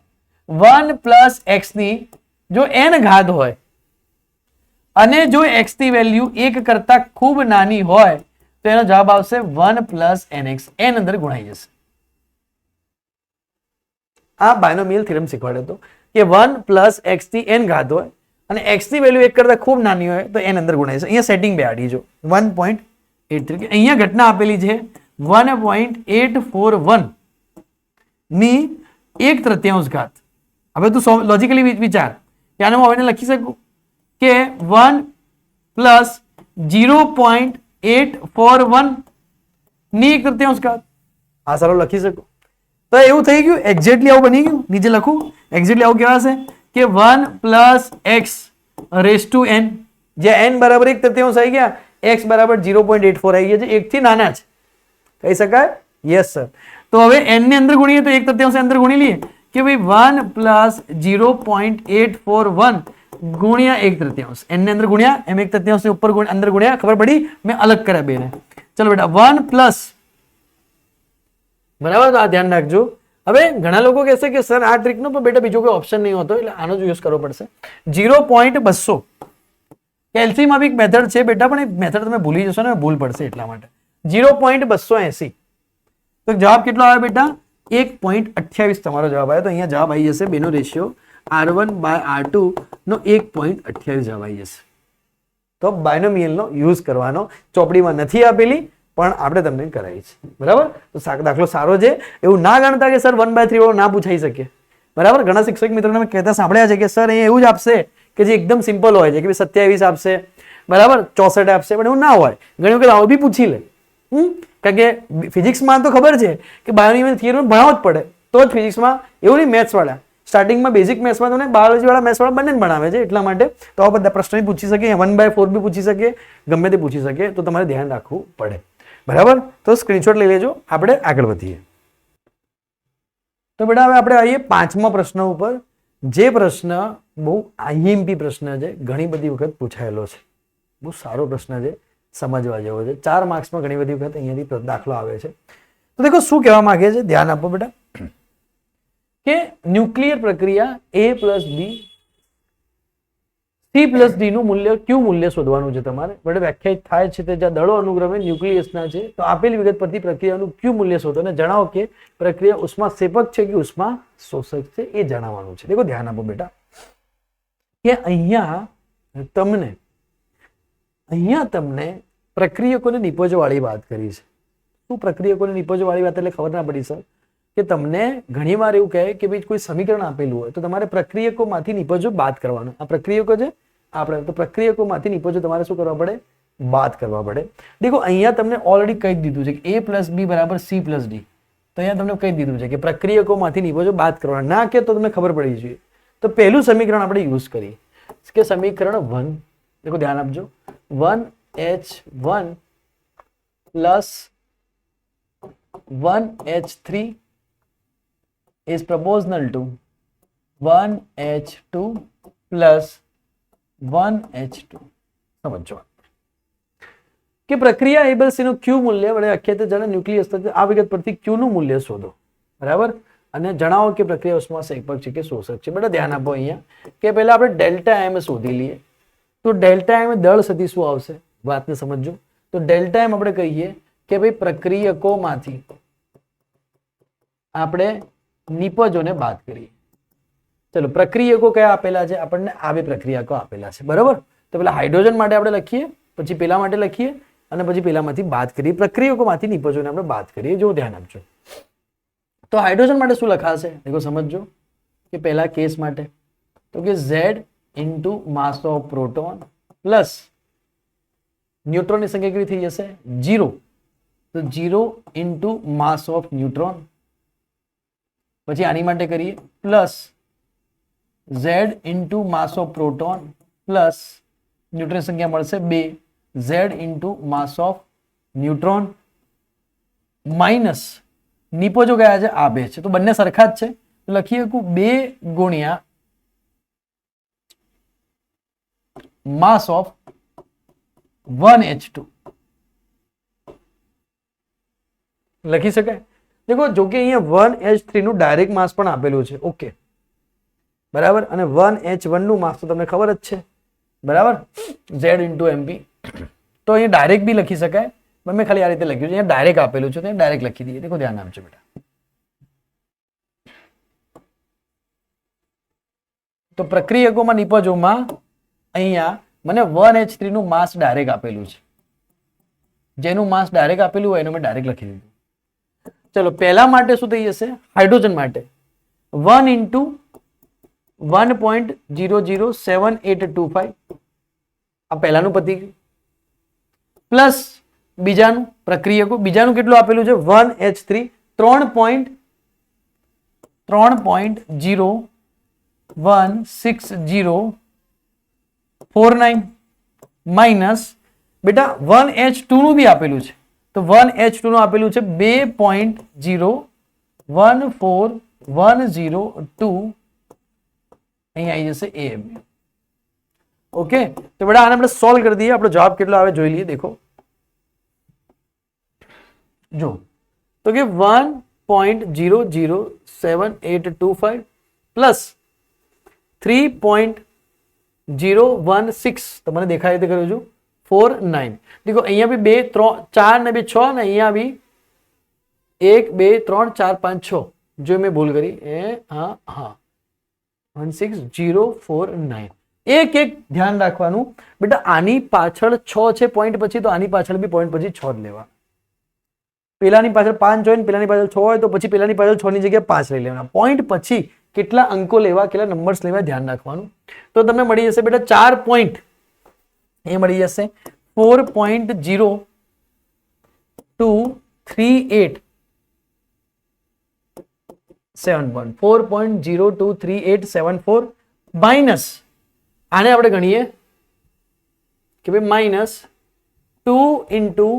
1 પ્લસ x ની જો n ઘાત હોય અને જો x ની વેલ્યુ 1 કરતા ખૂબ નાની હોય તો એનો જવાબ આવશે 1 પ્લસ nx. n અંદર ગુણાઈ જશે. આ બાયનોમિયલ થિયરમ શીખવાડ્યો હતો કે 1 પ્લસ x ની n ઘાત હોય અને x ની વેલ્યુ 1 કરતા ખૂબ નાની હોય તો n અંદર ગુણાય છે. અહીંયા સેટિંગ બેહાડી જો 1.83 અહીંયા ઘટના આપેલી છે 1.841 ની 1/3 ઘાત. હવે તું લોજિકલી વિચાર કે આને હું હવે લખી શકું કે 1 પ્લસ 0.841 ની 1/3 ઘાત. આ સારો લખી શકું. તો એવું થઈ ગયું, એક્ઝેક્ટલી આવું બની ગયું. નીચે લખું એક્ઝેક્ટલી આવું કહેવાશે કે 1 plus x raise to n, જે n બરાબર 1/3 આવી ગયા, x બરાબર 0.84 આવી ગયા છે, 1 થી નાના છે, કહી શકાય? Yes sir. તો હવે n ને અંદર ગુણીએ તો 1/3 અંદર ગુણી લઈએ કે ભાઈ 1 પ્લસ 0.841 ગુણ્યા 1/3. n ને અંદર ગુણ્યા એમ 1/3 ને ઉપર અંદર ગુણ્યા, ખબર પડી? મેં અલગ કર્યા બેને. ચલો બેટા 1 પ્લસ, બરાબર? તો આ ધ્યાન રાખજો. હવે ઘણા લોકો કહેશે કે સર આ ટ્રીકનો પણ બેટા બીજો કોઈ ઓપ્શન નહીં હોતો એટલે આનો જ યુઝ કરવો પડશે. 0.200 કેલ્સીમાં બી એક મેથડ છે બેટા, પણ એ મેથડ તમે ભૂલી જશો ને ભૂલ પડશે એટલા માટે. 0.280 તો જવાબ કેટલો આવે બેટા? 1.28 તમારો જવાબ આવ્યો. તો અહીંયા જવાબ આવી જશે બેનો રેશિયો R1 by R2 નો 1.28 જવાબ આવી જશે. તો બાયનોમિયલનો યુઝ કરવાનો, ચોપડીમાં નથી આપેલી પણ આપણે તમને કરાવી છે, બરાબર? તો દાખલો સારો છે. એવું ના ગણતા કે સર 1/3 વાળો ના પૂછાઈ શકે, બરાબર? ઘણા શિક્ષક મિત્રોને મેં કહેતા સાંભળ્યા છે કે સર એ એવું જ આપશે કે જે એકદમ સિમ્પલ હોય છે કે 27 આપશે, બરાબર, 64 આપશે, પણ એવું ના હોય. ઘણી વખત આવું બી પૂછી લે. કારણ કે ફિઝિક્સમાં તો ખબર છે કે બાયોનોમિયલ થિયરમ ભણાવવો જ પડે તો જ ફિઝિક્સમાં, એવું નહીં મેથ્સ વાળા. સ્ટાર્ટિંગમાં બેઝિક મેથ્સમાં તમને બાયોલોજી વાળા મેથ્સ વાળા બંને ભણાવે છે, એટલા માટે તો આ બધા પ્રશ્નો પૂછી શકે, 1/4 બી પૂછી શકે, ગમે તે પૂછી શકે. તો તમારે ધ્યાન રાખવું પડે, બરાબર? તો સ્ક્રીનશોટ લઈ લેજો. આપણે આગળ વધીએ. તો બેટા હવે આપણે આવીએ 5મા પ્રશ્ન ઉપર. જે પ્રશ્ન બહુ આઈએમપી પ્રશ્ન છે, ઘણી બધી વખત પૂછાયેલો છે, બહુ સારો પ્રશ્ન છે, સમજવા જેવો છે. 4 માર્ક્સમાં ઘણી બધી વખત અહીંયાથી દાખલો આવે છે. તો દેખો શું કહેવા માંગે છે, ધ્યાન આપો બેટા, કે ન્યુક્લિયર પ્રક્રિયા A plus B C plus D નું મૂલ્ય કયું મૂલ્ય શોધવાનું છે તમારે. બરાબર, વ્યાખ્યાયિત થાય છે તે જ્યાં દળો અનુક્રમે ન્યુક્લિયસના છે, તો આપેલી વિગત પરથી પ્રક્રિયાનું કયું મૂલ્ય શોધો અને જણાવો કે પ્રક્રિયા ઉષ્માક્ષેપક છે કે ઉષ્મા શોષક છે, એ જણાવવાનું છે. દેખો ધ્યાન આપો બેટા કે અહીંયા તમને પ્રક્રિયકોને નિપજો વાળી વાત કરી છે. શું પ્રક્રિયકોને નિપજો વાળી વાત એટલે ખબર ના પડી સર કે તમને ઘણી વાર એવું કહે કે ભાઈ કોઈ સમીકરણ આપેલું હોય તો તમારે પ્રક્રિયકોમાંથી નિપજો બાદ કરવાનો. આ પ્રક્રિયકો છે આપણે, તો પ્રક્રિયકોમાંથી નિપજો તમારે શું કરવા પડે? બાદ કરવા પડે. દેખો અહીંયા તમને ઓલરેડી કહી દીધું છે કે A પ્લસ બી બરાબર C પ્લસ ડી. તો અહીંયા તમને કહી દીધું છે કે પ્રક્રિયકોમાંથી નિપજો બાદ કરવાના. ના કે તો તમને ખબર પડી જોઈએ. તો પહેલું સમીકરણ આપણે યુઝ કરીએ કે સમીકરણ 1. દેખો ધ્યાન આપજો, 1H1 plus 1H3 is proportional to 1H2 plus 1H2. સમજો કે પ્રક્રિયા A પ્લસ C નું ક્યુ મૂલ્ય વડે વ્યાખ્યાયિત જાણે ન્યુક્લિયસ આ વિગત પરથી ક્યુ નું મૂલ્ય શોધો, બરાબર, અને જણાવો કે પ્રક્રિયા ઉષ્માક્ષેપક છે કે શોષક છે. બેટા ધ્યાન આપો અહીંયા કે પહેલા આપણે ડેલ્ટા એમ શોધી લઈએ. તો ડેલ્ટા એમ દળ સદી શું આવશે, વાતને સમજો. તો ડેલ્ટા એમ આપણે કહીએ કે ભાઈ પ્રક્રિયકોમાંથી આપણે નિપજોને બાદ કરીએ. ચલો પ્રક્રિયકો કયા આપેલા છે આપણને? આ બે પ્રક્રિયકો આપેલા છે, બરાબર. તો પેલા હાઇડ્રોજન માટે આપણે લખીએ, પછી પેલા માટે લખીએ અને પછી પેલામાંથી બાદ કરીએ. પ્રક્રિયકોમાંથી નિપજોને આપણે બાદ કરીએ. જો ધ્યાન આપજો. તો હાઇડ્રોજન માટે શું લખાશે? દેખો સમજો કે પહેલા કેસ માટે તો કે Z into mass of proton plus ન્યુટ્રોનની સંખ્યા કેવી થઈ જશે? 0. તો 0 ઇન્ટુ માસ ઓફ ન્યુટ્રોન. પછી આની માટે કરીએ plus Z into mass of proton plus ન્યુટ્રોનની સંખ્યા મળશે 2 Z into mass of neutron minus નિપજો કયા છે? આ બે છે, તો બંને સરખા જ છે. તો લખીએ કે 2 ગુણ્યા માસ ઓફ 1H2 લખી શકાય. દેખો જો કે અહીંયા 1H3 નું ડાયરેક્ટ માસ પણ આપેલું છે. ઓકે બરાબર. અને 1H1 નું માસ તો તમને ખબર જ છે બરાબર, Z ઇન્ટુ MP. તો અહીંયા ડાયરેક્ટ બી લખી શકાય, પણ મેં ખાલી આ રીતે લખ્યું છે. અહીંયા ડાયરેક્ટ આપેલું છે તો ડાયરેક્ટ લખી દઈએ. દેખો ધ્યાન આપજો બેટા. તો પ્રક્રિયકોમાં નિપજોમાં અહીંયા મને 1H3 નું માસ ડાયરેક્ટ આપેલું છે. જેનું માસ ડાયરેક્ટ આપેલું હોય એનું મેં ડાયરેક્ટ લખી દીધું. ચલો પહેલા માટે શું થઈ જશે? હાઇડ્રોજન માટે 1 ઇન્ટુ 1.007825 આ પહેલાનું પતી ગયું. પ્લસ બીજાનું પ્રક્રિયકો, બીજાનું કેટલું આપેલું છે? 1H3 3.016049 માઇનસ બેટા 1H2 નું બી આપેલું છે. તો 1H2 નું આપેલું છે 2.014102. અહીંયા આવી જશે AM. ઓકે તો બેટા આને આપણે સોલ્વ કરી દઈએ. આપણો જવાબ કેટલો આવે જોઈ લઈએ. દેખો જો તો કે 1.007825 પ્લસ 3.016 તમને દેખાય તે કરું છું 49. દેખો અહીંયા બી 2 3 4 ને 2 6 ને અહીંયા બી 1 2 3 4 5 6 જો મેં ભૂલ કરી હા 16049. એક એક ધ્યાન રાખવાનું બેટા. આની પાછળ 6 છે પોઈન્ટ પછી, તો આની પાછળ બી પોઈન્ટ પછી 6 જ લેવા. પેલાની પાછળ 5 હોય ને પેલાની પાછળ 6 હોય તો પછી પેલાની પાછળ 6 ની જગ્યાએ 5 લઈ લેવાના. પોઈન્ટ પછી કેટલા અંકો લેવા, કેટલા નંબર્સ લેવા ધ્યાન રાખવાનું. તો તમને મળી જશે બેટા 4 પોઈન્ટ એ મળી જશે 4.023874 માઇનસ આને આપણે ગણીએ કે ભાઈ માઇનસ 2 ઇન્ટુ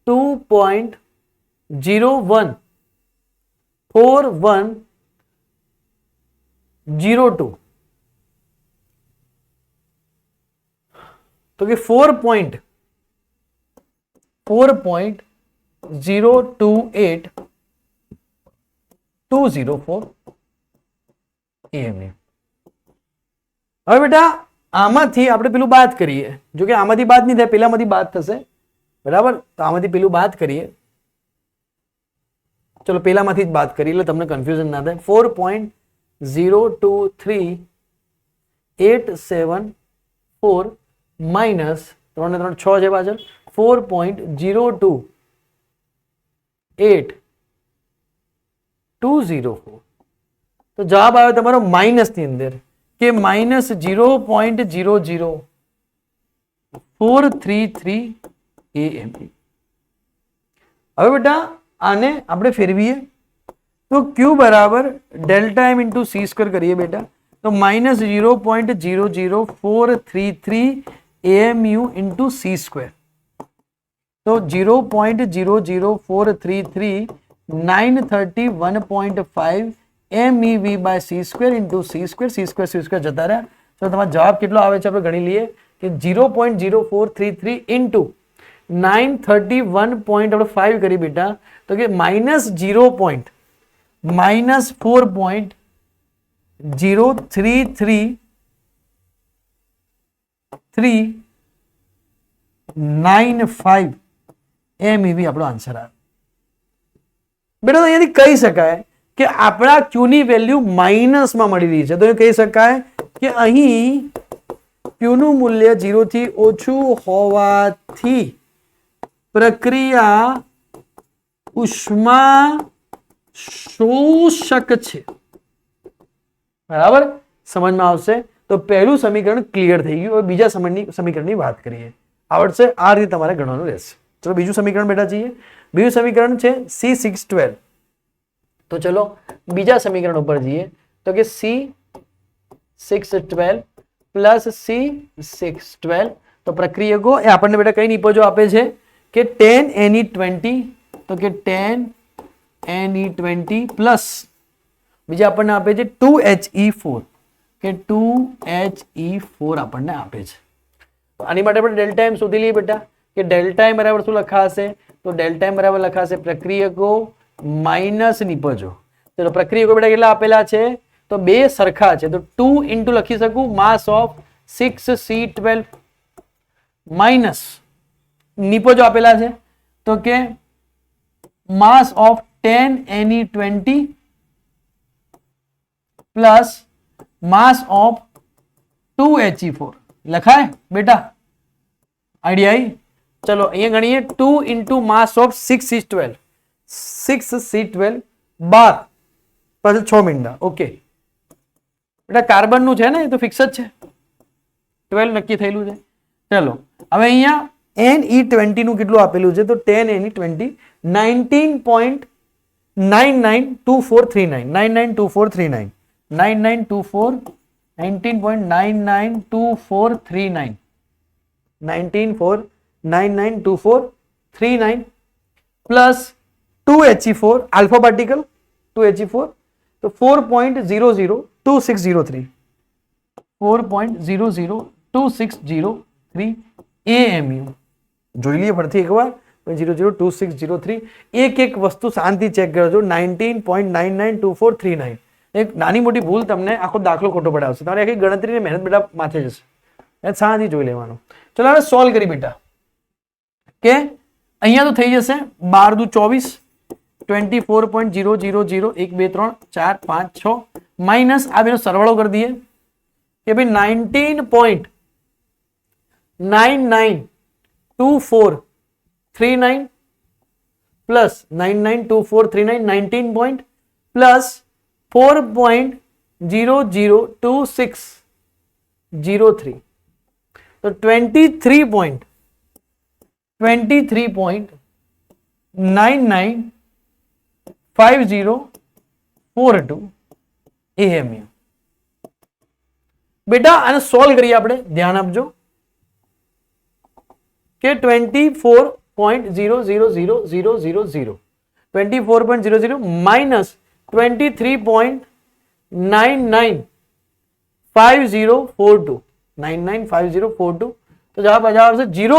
2.014102 તો કે 4.028204 AM. હવે બેટા આમાંથી આપણે પેલું બાદ કરીએ. જો કે આમાંથી બાદ નહીં થાય, પેલામાંથી બાદ થશે બરાબર. તો આમાંથી પેલું બાદ કરીએ. ચલો પેલામાંથી જ બાદ કરીએ એટલે તમને કન્ફ્યુઝન ના થાય. 4.023874 માઇનસ 3 ને 3 6 છે પાછળ 4.0280204. તો જવાબ આવે તમારો માઇનસ ની અંદર કે માઇનસ 0.00433 AM. હવે બેટા આને આપણે ફેરવીએ તો Q બરાબર delta M into c square કરીએ બેટા. તો minus 0.00433 AMU into c square. તો 0.00433 931.5 MEV by c square into c square. C square જતા રહ્યા. તો તમારો જવાબ કેટલો આવે છે આપણે ગણી લઈએ કે 0.0433 ઇન્ટુ 931.5 કરી બેટા. તો કે માઇનસ 4.033395 MEV આપણો આન્સર આવે બેટા. તો અહીંયાથી કહી શકાય કે આપણા Q ની વેલ્યુ માઇનસમાં મળી રહી છે. તો એ કહી શકાય કે અહીં Q નું મૂલ્ય 0 થી ઓછું હોવાથી પ્રક્રિયા ઉષ્મા શોષક છે, બરાબર, સમજમાં આવશે. તો પહેલું સમીકરણ ક્લિયર થઈ ગયું. હવે બીજા સમીકરણની વાત કરીએ. આવડશે? આ રીતે તમારે ગણવાનું રહેશે. ચલો બીજું સમીકરણ બેટા જોઈએ. બીજું સમીકરણ છે C612. તો ચલો બીજા સમીકરણ ઉપર જઈએ. તો કે C612 પ્લસ C612. તો પ્રક્રિયકો એ આપણને બેટા કઈ નિપજો આપે છે કે 10Ne20. તો કે 10Ne20 પ્લસ બીજા આપણને આપે છે 2He4 કે 2He4 આપણને આપે છે. તો આની માટે આપણે ડેલ્ટા એમ શોધી લઈએ બેટા કે ડેલ્ટા એમ બરાબર શું લખાશે? તો ડેલ્ટા એમ બરાબર લખાશે પ્રક્રિયકો માઇનસ નિપજો. ચલો પ્રક્રિયકો બેટા કેટલા આપેલા છે? તો બે સરખા છે. તો 2 ઇન્ટુ લખી શકું માસ ઓફ 6C12 માઇનસ નિપજો આપેલા છે તો કે માસ of 10Ne20 plus mass of 2He4 લખાય બેટા? આઈડિયા આવી? ચલો અહીંયા ગણીએ 2 ઇન્ટુ માસ ઓફ 6C12 12 પછી 6 મીંડા. ઓકે બેટા કાર્બન નું છે ને, એ તો ફિક્સ જ છે, 12 નક્કી થયેલું છે. ચલો હવે અહીંયા Ne20 નું કેટલું આપેલું છે? તો 10Ne20 19.992439 19.992439 19.992439 19.992439 plus 2He4 alpha particle 2He4 તો 4.002603 4.002603 AMU. જોઈ લઈએ ફરીથી એકવાર 002603. એક એક વસ્તુ શાંતિ ચેક કરજો. 19.992439. એક નાની મોટી ભૂલ તમને આખો દાખલો ખોટો પડાવશે. તમારે આખી ગણતરીની મહેનત બેટા માથે જશે. શાંતિ જોઈ લેવાનું. ચલો હવે સોલ્વ કરી બેટા કે અહીંયા તો થઈ જશે 12 દુ 24 24.000 1 2 3 4 5 6 માઇનસ આ બેનો સરવાળો કરી દઈએ કે ભાઈ 19.992439 પ્લસ 992439 19 પ્લસ 4.002603 તો 23.995042 AMU. બેટા આને સોલ્વ કરીએ આપણે. ધ્યાન આપજો કે 24.000000 24.00 માઇનસ 23.995042 995042 તો જવાબ આવશે 0.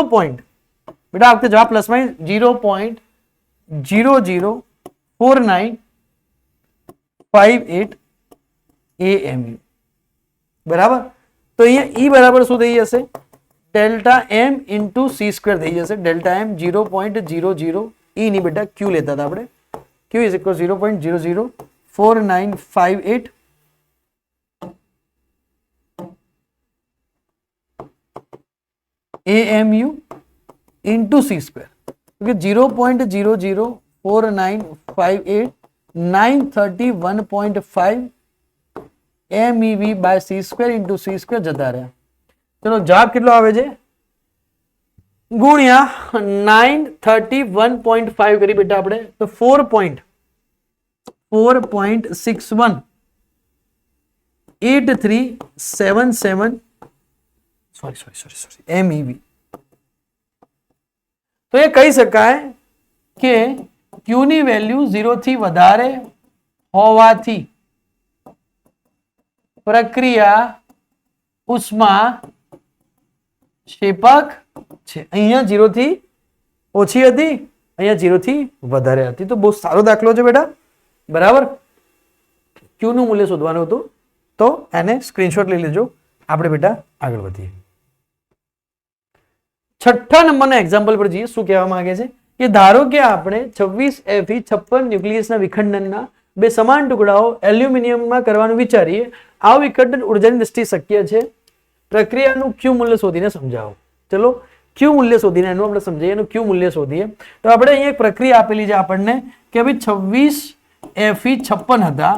બેટા આ વખતે જવાબ પ્લસ માં 0.004958 AMU. બરાબર. તો અહીંયા E બરાબર શું થઈ જશે? ડેલ્ટા M ઇન્ટુ C² થઈ જશે. ડેલ્ટા M 0.00 E ની બેટા Q લેતા હતા આપણે. Q is equal 0.004958 AMU into C². Okay, 0.004958 931.5 MEV by C² into C² જતા રહ્યા. ચલો જવાબ કેટલો આવે છે? ગુણ્યા 931.5 કરી બેટા આપણે તો 4.618377 સોરી MEV. તો એ કહી શકાય કે Q ની વેલ્યુ 0 થી વધારે હોવાથી પ્રક્રિયા ઉષ્મા ક્ષેપક છે. અહીંયા 0 થી ઓછી હતી, અહીંયા 0 થી વધારે હતી. તો બહુ સારો દાખલો છે બેટા. બરાબર. Q નું મૂલ્ય શોધવાનું હતું તો એને સ્ક્રીનશોટ લઈ લેજો. આપણે બેટા આગળ વધીએ. છઠ્ઠા નંબરના એક્ઝામ્પલ પર જઈએ. શું કહેવા માંગે છે કે ધારો કે આપણે 26 Fe 56 ન્યુક્લિયસના વિખંડનના બે સમાન ટુકડાઓ એલ્યુમિનિયમમાં કરવાનું વિચારીએ. આ વિખંડન ઉર્જાની દ્રષ્ટિએ શક્ય છે. પ્રક્રિયાનું Q મૂલ્ય શોધીને સમજાવો. ચલો Q મૂલ્ય શોધીને એનું આપણે સમજીએ. એનું Q મૂલ્ય શોધીએ તો આપણે અહીંયા એક પ્રક્રિયા આપેલી છે આપણને કે ભાઈ 26 Fe 56 હતા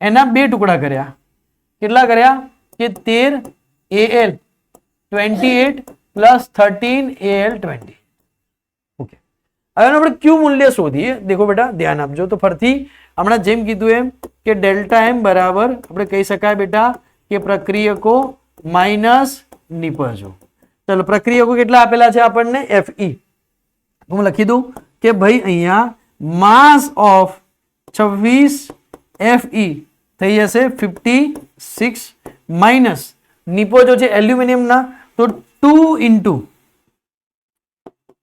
એના 2 ટુકડા કર્યા. કેટલા કર્યા કે 13 Al 28 પ્લસ 13 Al 20. ઓકે, હવે આપણે ક્યુ મૂલ્ય શોધીએ. દેખો બેટા ધ્યાન આપજો. તો ફરીથી હમણાં જેમ કીધું એમ કે ડેલ્ટા એમ બરાબર આપણે કહી શકાય બેટા કે પ્રક્રિયકો માઇનસ નિપજો. ચલો પ્રક્રિયકો કેટલા આપેલા છે આપણને Fe. હું લખી દઉં કે ભાઈ અહીંયા માસ ઓફ 26 Fe થઈ જશે 56 માઇનસ નિપજો છે એલ્યુમિનિયમ ના તો 2 into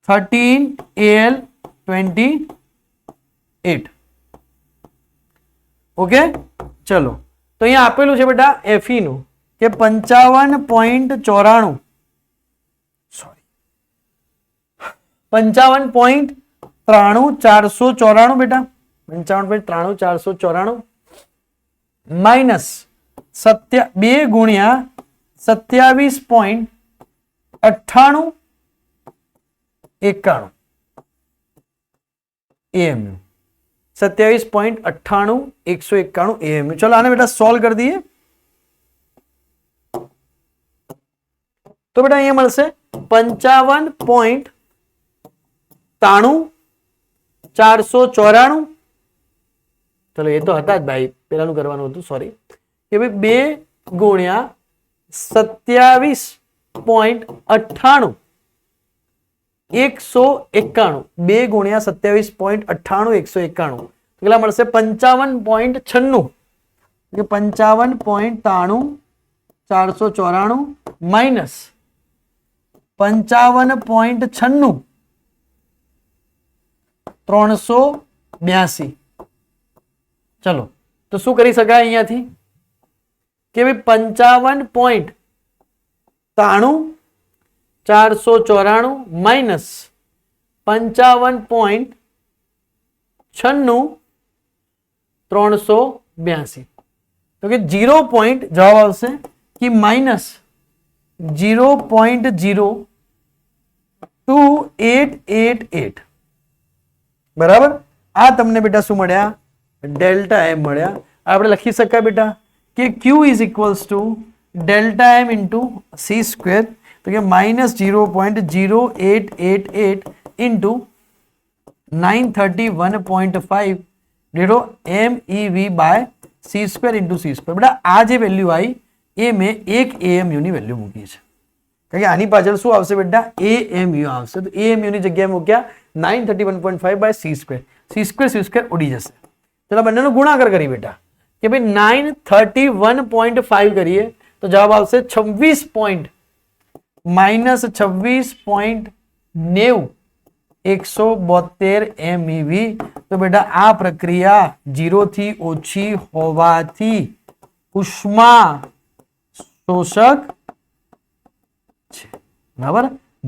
13 Al 28. ઓકે, ચલો તો અહીંયા આપેલું છે બેટા Fe નું કે 55.94 55.93 બેટા 55.93 માઇનસ 2 ગુણ્યા 27.98 91 AMU 27.98 191 AMU. चलो आने बेटा सॉल्व कर दिए तो बेटा ये મળશે 55.93 चलो ये तो હતા જ ભાઈ પેલાનું કરવાનું હતું સોરી કે ભાઈ 2 ગુણ્યા 27.98 191 2 ગુણ્યા 27.98 191 કેટલા મળશે 55.96 કે 55.93 494 માઇનસ 55.96 382. ચલો તો શું કરી શકાય અહીંયાથી કે ભાઈ 55.93 494 માઇનસ 55.96 382 તો કે 0. જવાબ આવશે કે માઇનસ 0.02888 બરાબર. આ તમને બેટા શું મળ્યા ડેલ્ટા એમ મળ્યા. આપણે લખી શકાય બેટા કે Q is equals to delta M into c square તો કે માઇનસ 0.0888 ઇન્ટુ 931.5 ડીડો MEV by c square into c square. બેટા આ જે વેલ્યુ આવી એ મેં 1 AMU ની વેલ્યુ મૂકી છે કારણ કે આની પાછળ શું આવશે બેટા AMU આવશે તો AMU ની જગ્યાએ મૂક્યા 931.5 by c square. C square ઉડી જશે. ચલો બંનેનો ગુણાકાર કરી બેટા કે ભાઈ 931.5 કરીએ તો જવાબ આવશે 26 માઇનસ 26.90 172 MEV. તો બેટા આ પ્રક્રિયા 0 થી ઓછી હોવાથી ઉષ્મા શોષક છે. બરાબર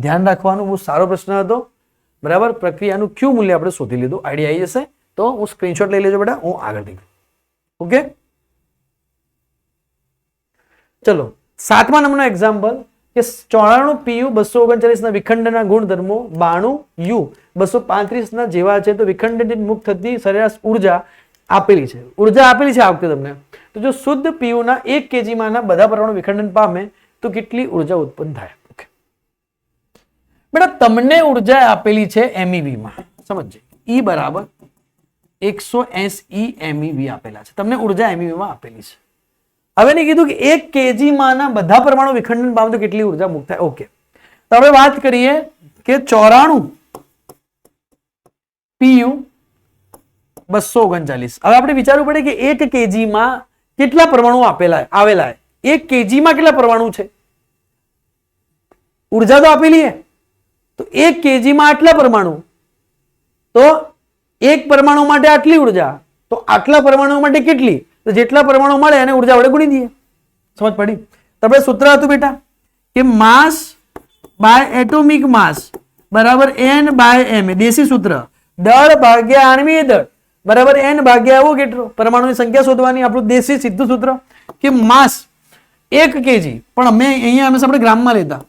ધ્યાન રાખવાનું બહુ સારો પ્રશ્ન હતો. બરાબર પ્રક્રિયાનું ક્યુ મૂલ્ય આપણે શોધી લીધું. આઈડિયા આવી જશે તો હું સ્ક્રીનશોટ લઈ લેજો બેટા હું આગળ નીકળું. ઓકે ચલો 7મા નંબરનો એક્ઝામ્પલ કે 94 PU 239 ના વિખંડનના ગુણધર્મો 92 U 235 ના જેવા છે તો વિખંડનથી મુક્ત થતી સરેરાશ ઉર્જા આપેલી છે. ઉર્જા આપેલી છે આ વખતે તમને. તો જો શુદ્ધ PU ના 1 kg માના બધા પરમાણુ વિખંડન પામે તો કેટલી ઉર્જા ઉત્પન્ન થાય. ઓકે બેટા તમને ઉર્જા આપેલી છે MEV માં સમજજો. E બરાબર 180 MEV આપેલા છે તમને ઉર્જા MEV માં આપેલી છે. હવે ને કીધું કે 1 kg માના બધા પરમાણુ વિખંડન પામે તો કેટલી ઉર્જા મુક્ત થાય. ઓકે તો હવે વાત કરીએ કે 94 PU 239. હવે આપણે વિચારવું પડે કે 1 kg માં કેટલા પરમાણુ આવેલા 1 kg માં કેટલા પરમાણુ છે. ઉર્જા તો આપેલી છે તો 1 kg માં આટલા પરમાણુ તો એક પરમાણુ માટે આટલી ઉર્જા તો આટલા પરમાણુ માટે કેટલી તો જેટલા પરમાણુ મળે એને ઉર્જા વડે ગુણી દઈએ. સમજ પડી. તો આપણે સૂત્ર હતું બેટા કે માસ બાય એટોમિક માસ બરાબર n બાય m દેશી સૂત્ર દળ ભાગ્યા આણ્વીય દળ બરાબર n ભાગ્યા એવો કેટલો પરમાણુની સંખ્યા શોધવાની આપણું દેશી સીધું સૂત્ર કે માસ 1 kg પણ અમે અહીંયા હંમેશા આપણે ગ્રામમાં લેતા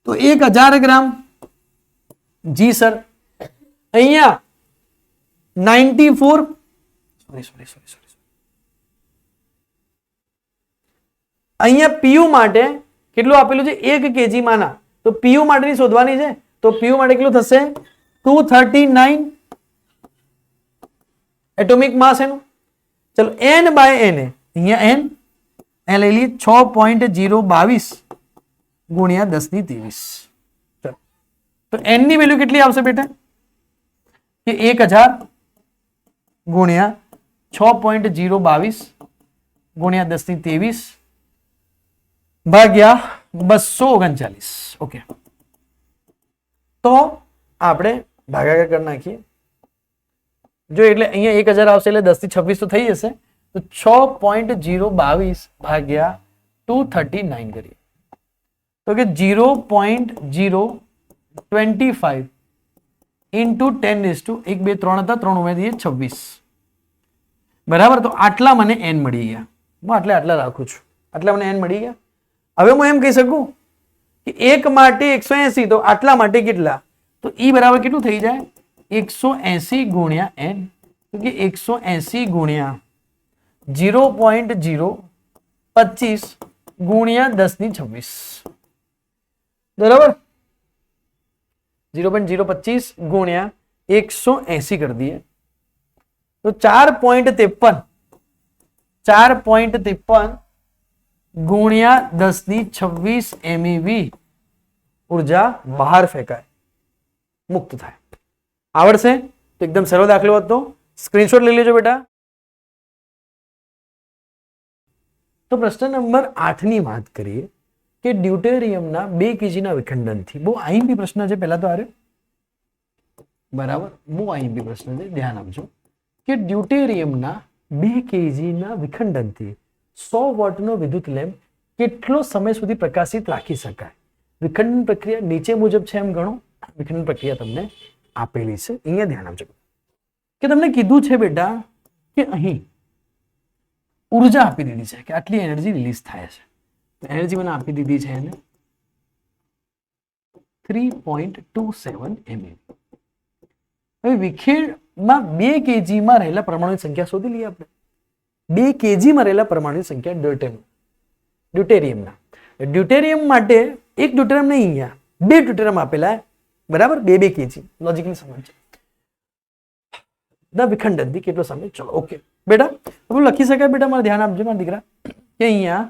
તો 1000 ગ્રામ. જી સર અહીંયા 94 સોરી અહીંયા પીયુ માટે કેટલું આપેલું છે 1 kg માના, તો પીયુ માટેની શોધવાની છે, તો પીયુ માટે કેટલું થશે 239 એટોમિક માસ એનું. ચલો n બાય n, અહીંયા n લઈ લઈએ 6.022 ગુણ્યા 10⁻23. ચલો તો n ની વેલ્યુ કેટલી આવશે બેટા કે 1000 ગુણ્યા 6.022 ગુણ્યા 10⁻23 ભાગ્યા 239. ઓકે, તો આપણે ભાગાકાર કરી નાખીએ. જો એટલે અહીંયા 1000 આવશે એટલે 10⁻26 તો થઈ જશે, તો 6.022 ભાગ્યા 239 કરીએ તો કે 0.025 ઇન્ટુ 10⁻1 2 3 હતા, 3 ઉમેરીએ 26 બરાબર. તો આટલા મને n મળી ગયા. હું આટલા રાખું છું, આટલા મને n મળી ગયા. હવે હું એમ કહી શકું કે 1 માટે 180, તો આટલા માટે કેટલા, તો e બરાબર કેટલું થઈ જાય 180 ગુણ્યા n, તો કે 180 ગુણ્યા 0.025 ગુણ્યા 10⁻26 બરાબર. 0.025 ગુણ્યા 180 કરી દઈએ તો 4.53 ગુણ્યા 10⁻26 MeV ઉર્જા બહાર ફેંકાય, મુક્ત થાય. આવડશે તો એકદમ સરળ દાખલો હતો, સ્ક્રીનશોટ લઈ લેજો બેટા. તો પ્રશ્ન નંબર 8 ની વાત કરીએ કે ડ્યુટેરિયમના 2 kg ના વિખંડનથી. બહુ આઈએમપી પ્રશ્ન છે. પહેલા તો આરે બરાબર, બહુ આઈએમપી પ્રશ્ન છે, ધ્યાન આપજો કે ડ્યુટેરિયમના 2 kg ના વિખંડનથી 100 વોટનો વિદ્યુત લેમ્પ કેટલો સમય સુધી પ્રકાશિત રાખી શકાય. વિખંડન પ્રક્રિયા નીચે મુજબ છે એમ ગણો. વિખંડન પ્રક્રિયા તમને આપેલી છે, અહીંયા ધ્યાન આપજો કે તમને કીધું છે બેટા કે અહીં ઉર્જા આપી દીધી છે કે આટલી એનર્જી રિલીઝ થાય છે. એનર્જી મને આપી દીધી છે એને 3.27 mV. હવે વિખેરમાં 2 kg માં રહેલા પરમાણુની સંખ્યા શોધી લઈએ આપણે. 2 kg માં રહેલા પરમાણુની સંખ્યા ડ્યુટેરિયમના. ડ્યુટેરિયમ માટે એક ડ્યુટેરિયમ નહીં, અહીંયા 2 ડ્યુટેરિયમ આપેલા બરાબર, 2 kg. લોજિકલી સમજ છે. વિખંડનથી કેટલો સમય. ચલો ઓકે બેટા, હવે લખી શકાય બેટા, મારે ધ્યાન આપજો મારા દીકરા કે અહીંયા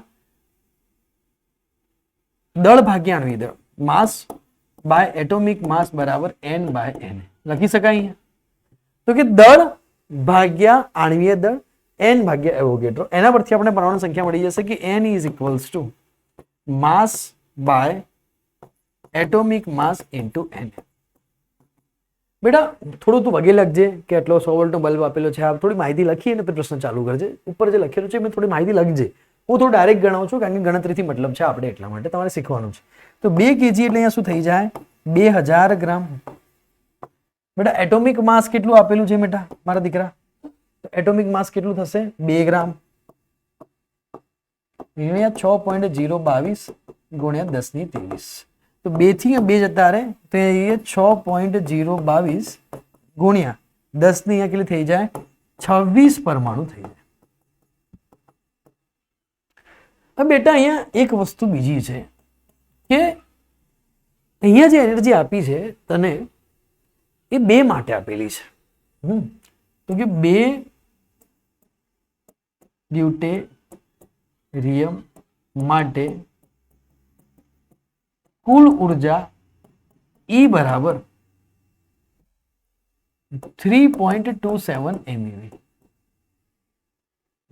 દળ ભાગ્યા આણ્વિક દળ, માસ બાય એટોમિક માસ બરાબર n બાય n લખી શકાય અહીંયા. તો કે દળ ભાગ્યા આણ્વીય દળ n ભાગ્યા એવોગેડ્રો, એના પરથી આપણે પરમાણુ સંખ્યા મળી જશે કે n is equals to mass by atomic mass into n. બેટા થોડું તું વગે લખજે કે આટલો 100 વોલ્ટનો બલ્બ આપેલો છે, આ થોડી માહિતી લખી અને પ્રશ્ન ચાલુ કરજે. ઉપર જે લખેલું છે મેં થોડી માહિતી લખજે. હું થોડું ડાયરેક્ટ ગણાવું છું કારણ કે ગણતરીથી મતલબ છે આપણે, એટલા માટે તમારે શીખવાનું છે. તો 2 kg એટલે અહીંયા શું થઈ જાય 2000 ગ્રામ. બેટા એટોમિક માસ કેટલું આપેલું છે બેટા મારા દીકરા, એટોમિક માસ કેટલું થશે 2 ગ્રામ ગુણ્યા 6.022 ગુણ્યા 10⁻23. તો 2 થી 2 જતા રહે તો એ 6.022 ગુણ્યા 10 ની કેટલી થઈ જાય 26 પરમાણુ થઈ જાય. હવે બેટા અહીંયા એક વસ્તુ બીજી છે કે અહીંયા જે એનર્જી આપી છે તને એ 2 માટે આપેલી છે. તો કે 2 ડ્યુટેરિયમ માટે કુલ ઉર્જા E બરાબર 3.27 MeV.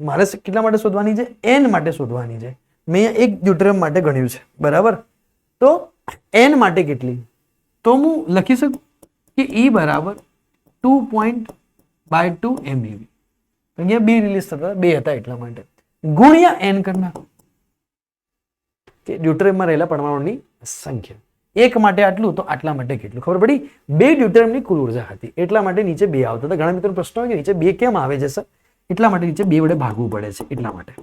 મારે કેટલા માટે શોધવાની છે? n માટે શોધવાની છે. મેં એક ડ્યુટેરિયમ માટે ગણ્યું છે બરાબર. તો n માટે કેટલી, તો હું લખી શકું કે E બરાબર 2.2 MeV. અહીંયા 2 રિલીઝ થતા 2 હતા એટલા માટે ગુણ્યા n કરી નાખો કે ડ્યુટેરિયમમાં રહેલા પરમાણુની સંખ્યા. એક માટે આટલું તો આટલા માટે કેટલું, ખબર પડી? 2 ડ્યુટેરિયમની કુલ ઉર્જા હતી એટલા માટે નીચે 2 આવતા હતા. ઘણા મિત્રો પ્રશ્ન હોય કે નીચે 2 કેમ આવે છે સર? એટલા માટે નીચે 2 વડે ભાગવું પડે છે. એટલા માટે કે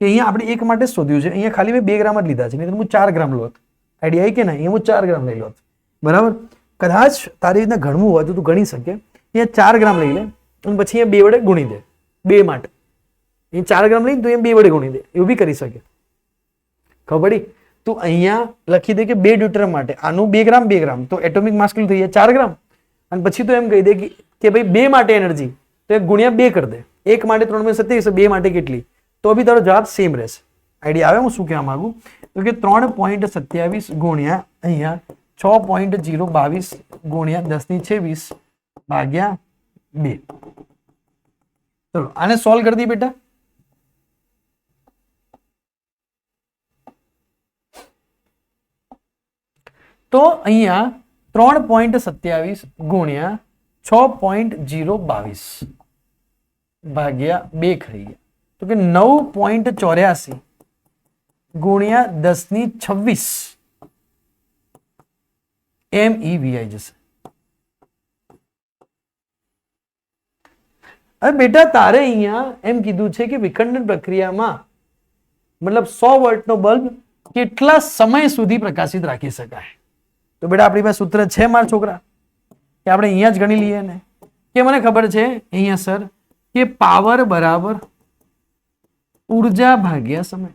અહીંયા આપણે 1 માટે શોધ્યું છે, અહીંયા ખાલી મેં 2 ગ્રામ જ લીધા છે, નહીં તો હું 4 ગ્રામ લોત. આઈડિયા આવી કે નહીં? અહીંયા હું 4 ગ્રામ લઈ લોત બરાબર. કદાચ તારી રીતના ગણવું હોય તો તું ગણી શકે. અહીંયા 4 ગ્રામ લઈ લે અને પછી અહીંયા 2 વડે ગુણી દે 2 માટે. અહીં 4 ગ્રામ લઈને તું એમ 2 વડે ગુણી દે, એવું બી કરી શકે. ખબર પડી? તું અહીંયા લખી દે કે 2 ડ્યુટરમ માટે આનું 2 ગ્રામ 2 ગ્રામ, તો એટોમિક માસ કેટલું થઈ જાય? 4 ગ્રામ. અને પછી તો એમ કહી દે કે ભાઈ 2 માટે એનર્જી, તો 1 ગુણ્યા 2 કરી દે. 1 માટે 3.27, 2 માટે કેટલી? તો બી તારો જવાબ સેમ રહેશે. આઈડિયા આવે હું શું કહેવા માંગુ? તો કે 3.27 ગુણ્યા અહીંયા 6.022 ગુણ્યા 10⁻26 ભાગ્યા 2. ચલો આને સોલ્વ કરી દઈએ બેટા. તો અહીંયા 3.27 ગુણ્યા 6.022 ભાગ્યા 2 ખરી ગયા, તો કે 9.84 ગુણ્યા 10⁻26 MeV આવી જશે. હવે બેટા તારે અહીંયા એમ કીધું છે કે વિખંડન પ્રક્રિયામાં મતલબ 100 વોલ્ટનો બલ્બ કેટલા સમય સુધી પ્રકાશિત રાખી શકાય? તો બેટા આપણી પાસે સૂત્ર છે મારા છોકરા, કે આપણે અહીંયા જ ગણી લઈએ ને, કે મને ખબર છે અહીંયા સર કે પાવર બરાબર ઉર્જા ભાગ્યા સમય.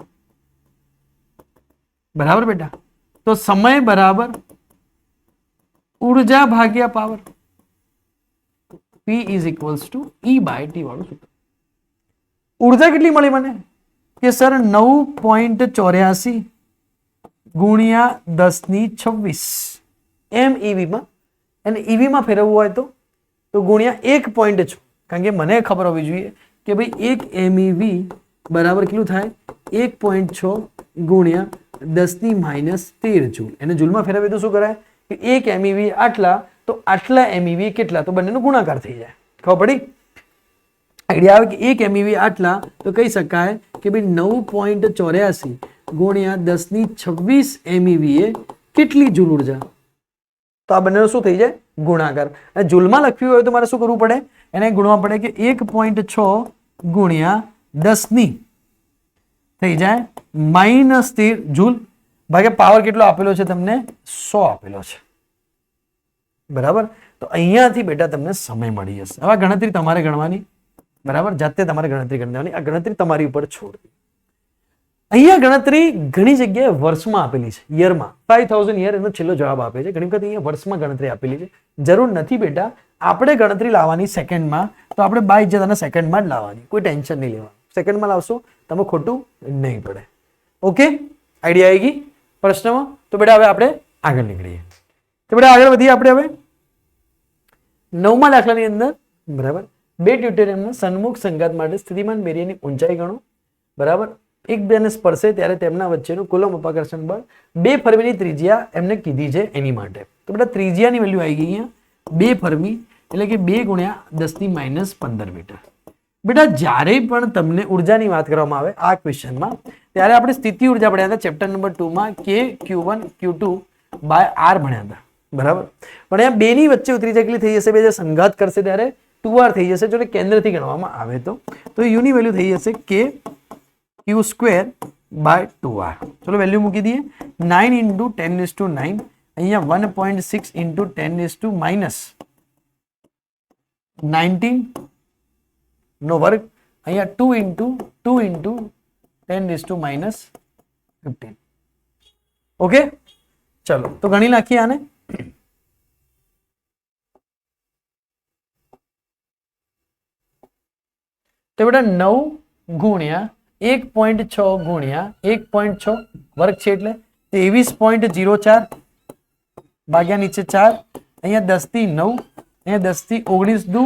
બરાબર બેટા? તો સમય બરાબર ઉર્જા ભાગ્યા power. P is equals to E/T વાળું સૂત્ર. ઉર્જા કેટલી મળી મને? કે સર 9.84 ગુણ્યા 10⁻26 MeV માં, અને EV માં ફેરવવું હોય તો ગુણ્યા 1.6, કારણ કે મને ખબર હોવી જોઈએ કે ભાઈ 1 MeV બરાબર કેટલું થાય? 1.6 ગુણ્યા 10⁻13 જૂલ. એને જૂલમાં ફેરવીએ તો શું કરાય કે 1 MeV આટલા, તો આટલા MeV કેટલા? તો બંનેનો ગુણાકાર થઈ જાય. ખબર પડી? આઈડિયા આવે કે 1 MeV આટલા, તો કહી શકાય કે ભાઈ 9.84 ગુણ્યા 10⁻26 MeV એ કેટલી જૂલ ઉર્જા? તો આ બંનેનો શું થઈ જાય? ગુણાકાર. અને જૂલમાં લખ્યું હોય તો મારે શું કરવું પડે? એને ગુણવા પડે કે 1.6 ગુણ્યા 10 થઈ જાય -13 જૂલ ભાગ્યા પાવર કેટલો આપેલો છે તમને? 100 આપેલો છે. બરાબર? તો અહીંયાથી બેટા તમને સમય મળી જશે. હવે ગણતરી તમારે ગણવાની. બરાબર? જાતે તમારે ગણતરી કરવાની. આ ગણતરી તમારી ઉપર છોડ. અહીંયા ગણતરી ઘણી જગ્યાએ વર્ષમાં આપેલી છે, યરમાં. 5000 યર એનો છેલ્લો જવાબ આપે છે. ઘણી વખત અહીંયા વર્ષમાં ગણતરી આપેલી છે. જરૂર નથી બેટા, આપણે ગણતરી લાવવાની સેકન્ડમાં, તો આપણે બાય જતાના સેકન્ડમાં જ લાવવાની. કોઈ ટેન્શન નહીં લેવાનું. સેકન્ડમાં લાવશો તમે ખોટું નહીં પડે. ઓકે? આઈડિયા આવી ગઈ પ્રશ્નમાં? તો બેટા હવે આપણે આગળ નીકળીએ. તો બેટા આગળ વધીએ આપણે હવે 9મા દાખલાની અંદર. બરાબર? 2 ડ્યુટેરિયમના સન્મુખ સંઘાત માટે સ્થિતિમાન બેરિયરની ઊંચાઈ ગણો. બરાબર? એકબીજાને સ્પર્શે ત્યારે તેમના વચ્ચેનું કુલમ અપાકર્ષણ બળ 2 ફર્મીની ત્રિજ્યા એમને કીધી છે એની માટે. તો બેટા ત્રિજ્યાની વેલ્યુ આવી ગઈ અહીંયા 2 ફર્મી, એટલે કે 2 ગુણ્યા 10⁻15 મીટર. બેટા જ્યારે પણ તમને ઉર્જાની વાત કરવામાં આવે આ ક્વેશ્ચનમાં, ત્યારે આપણે સ્થિતિ ઉર્જા ભણ્યા હતા ચેપ્ટર નંબર 2 માં, K Q1 Q2 by R ભણ્યા હતા. બરાબર? પણ અહીંયા 2 ની વચ્ચે ત્રિજ્યા કેટલી થઈ જશે? બે જે સંઘાત કરશે ત્યારે 2R થઈ જશે. જો કેન્દ્રથી ગણવામાં આવે તો U ની વેલ્યુ થઈ જશે K Q² બાય 2R. ચલો વેલ્યુ મૂકી દઈએ. 9 × 10⁹, અહીંયા 1.6 × 10⁻19 નો વર્ગ, અહીંયા 2 × 2 × 10⁻15. ઓકે? ચલો તો ગણી નાખીએ આને. તો બેટા 9 ગુણ્યા 1.6 ગુણ્યા 1.6 વર્ગ છે એટલે 23.04 ભાગ્યા નીચે 4, અહીંયા 10⁻9, અહીંયા 10⁻19 દુ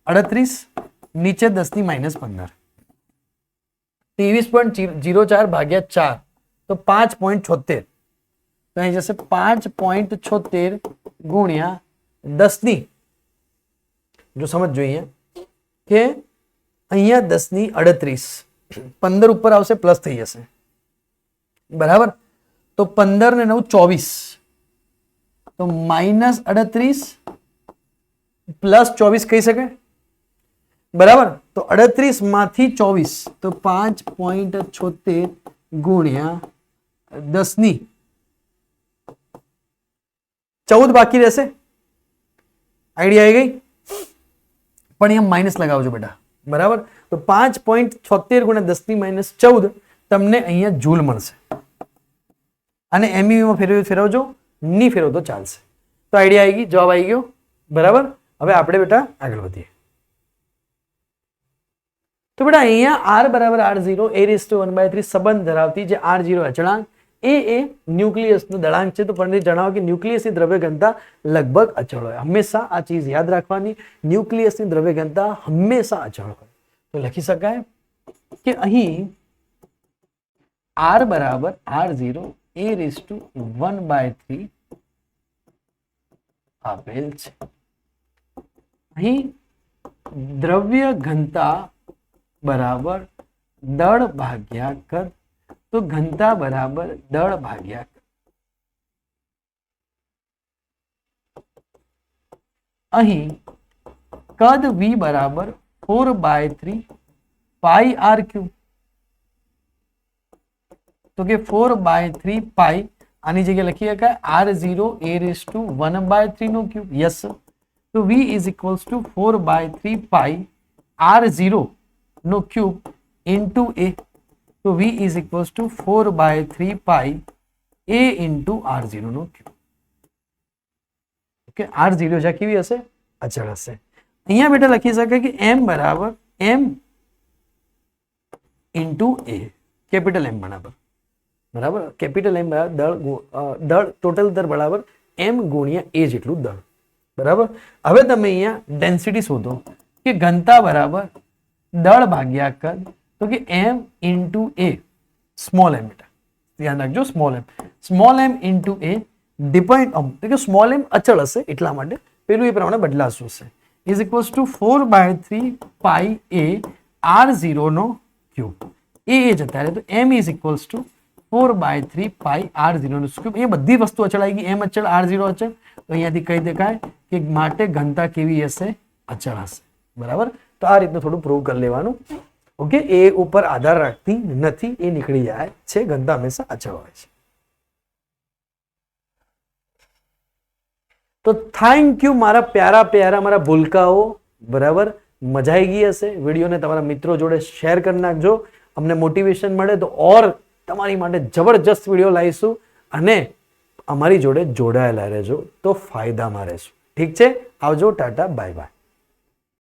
38, નીચે 10⁻15. 23.04 ભાગ્યા 4 તો 5.76, તો અહીં જશે 5.76 ગુણ્યા 10, જો સમજ જોઈએ કે અહીંયા 10⁻38, 15 ઉપર આવશે પ્લસ થઈ જશે. બરાબર? તો 15 ને 9 24, તો -38 પ્લસ 24 કહી શકાય. બરાબર? તો 38 માંથી 24, તો 5.76 ગુણ્યા 10, 14 બાકી રહેશે. આઈડિયા આવી ગઈ? પણ અહીંયા માઇનસ લગાવજો બેટા, બરાબર. તો 5.76 ગુણ્યા 10⁻14 તમને અહીંયા જૂલ મળશે. અને એમયુમાં ફેરવજો, નહીં ફેરવો તો ચાલશે. તો આઈડિયા આવી ગઈ, જવાબ આવી ગયો. બરાબર. હવે આપણે બેટા આગળ વધીએ. તો બેટા અહીંયા r બરાબર r0 a⁻1/3 સંબંધ ધરાવતી જે r0 અચળાંક એ ન્યુક્લિયસનું દળાંક છે. તો પંડિત જણાવો કે ન્યુક્લિયસની દ્રવ્ય ઘનતા લગભગ અચળ હોય. હંમેશા આ ચીજ યાદ રાખવાની, ન્યુક્લિયસની દ્રવ્ય ઘનતા હંમેશા અચળ હોય. તો લખી શકાય કે અહીં r બરાબર r0 a⁻1/3 આપેલ છે. અહીં દ્રવ્ય ઘનતા બરાબર દળ ભાગ્યા કદ. તો ઘનતા બરાબર દળ ભાગ્યા કદ. અહીં કદ v બરાબર 4/3 પાઈ r ક્યુબ. તો કે 4/3 પાઈ, આની જગ્યાએ લખી શકાય r0 a⁻1/3 નો ક્યુબ. યસ. તો v is equals to 4/3 pi r0 નો ક્યુબ ઇન્ટુ a. તો v is equals to 4/3 pi a into r0 નો ક્યુબ. ઓકે, r0 જ્યાં કેવી હશે? અચળ હશે. અહીંયા બેટા લખી શકાય કે m બરાબર m into a, capital m બરાબર. બરાબર, કેપિટલ m બરાબર દળ ટોટલ દર બરાબર m ગુણ્યા a જેટલું દળ. બરાબર. હવે તમે અહીંયા ડેન્સિટી શોધો કે ઘનતા બરાબર દળ ભાગ્યા કદ. તો કે m into a small m, બેટા ધ્યાન રાખજો, small m into a depend on, તો કે સ્મોલ m અચળ હશે એટલા માટે પેલું એ પ્રમાણે બદલાશું હશે. Is equals to 4/3 pi a r0 નો ક્યુબ. એ જતા રહે. તો m is equals to 4/3 pi r0 નો ક્યુબ. એ બધી વસ્તુ અચળ આવી ગઈ. m અચળ, r0 અચળ. તો અહીંયાથી કહી દેખાય કે માટે ઘનતા કેવી હશે? અચળ હશે. બરાબર. તો આ રીતનું થોડું પ્રૂવ કરી લેવાનું. ઓકે, એ ઉપર આધાર રાખતી નથી, એ નીકળી જાય છે. ઘનતા હંમેશા અચળ હોય છે. તો થેન્ક યુ મારા પ્યારા મારા ભૂલકાઓ. બરાબર, મજા આવી ગઈ હશે. વિડીયોને તમારા મિત્રો જોડે શેર કરી નાખજો. અમને મોટિવેશન મળે તો ઓર તમારી માટે જબરજસ્ત વિડીયો લાવીશું. અને અમારી જોડે જોડાયેલા રહેજો તો ફાયદામાં રહેશું. ઠીક છે? આવજો, ટાટા, બાય બાય.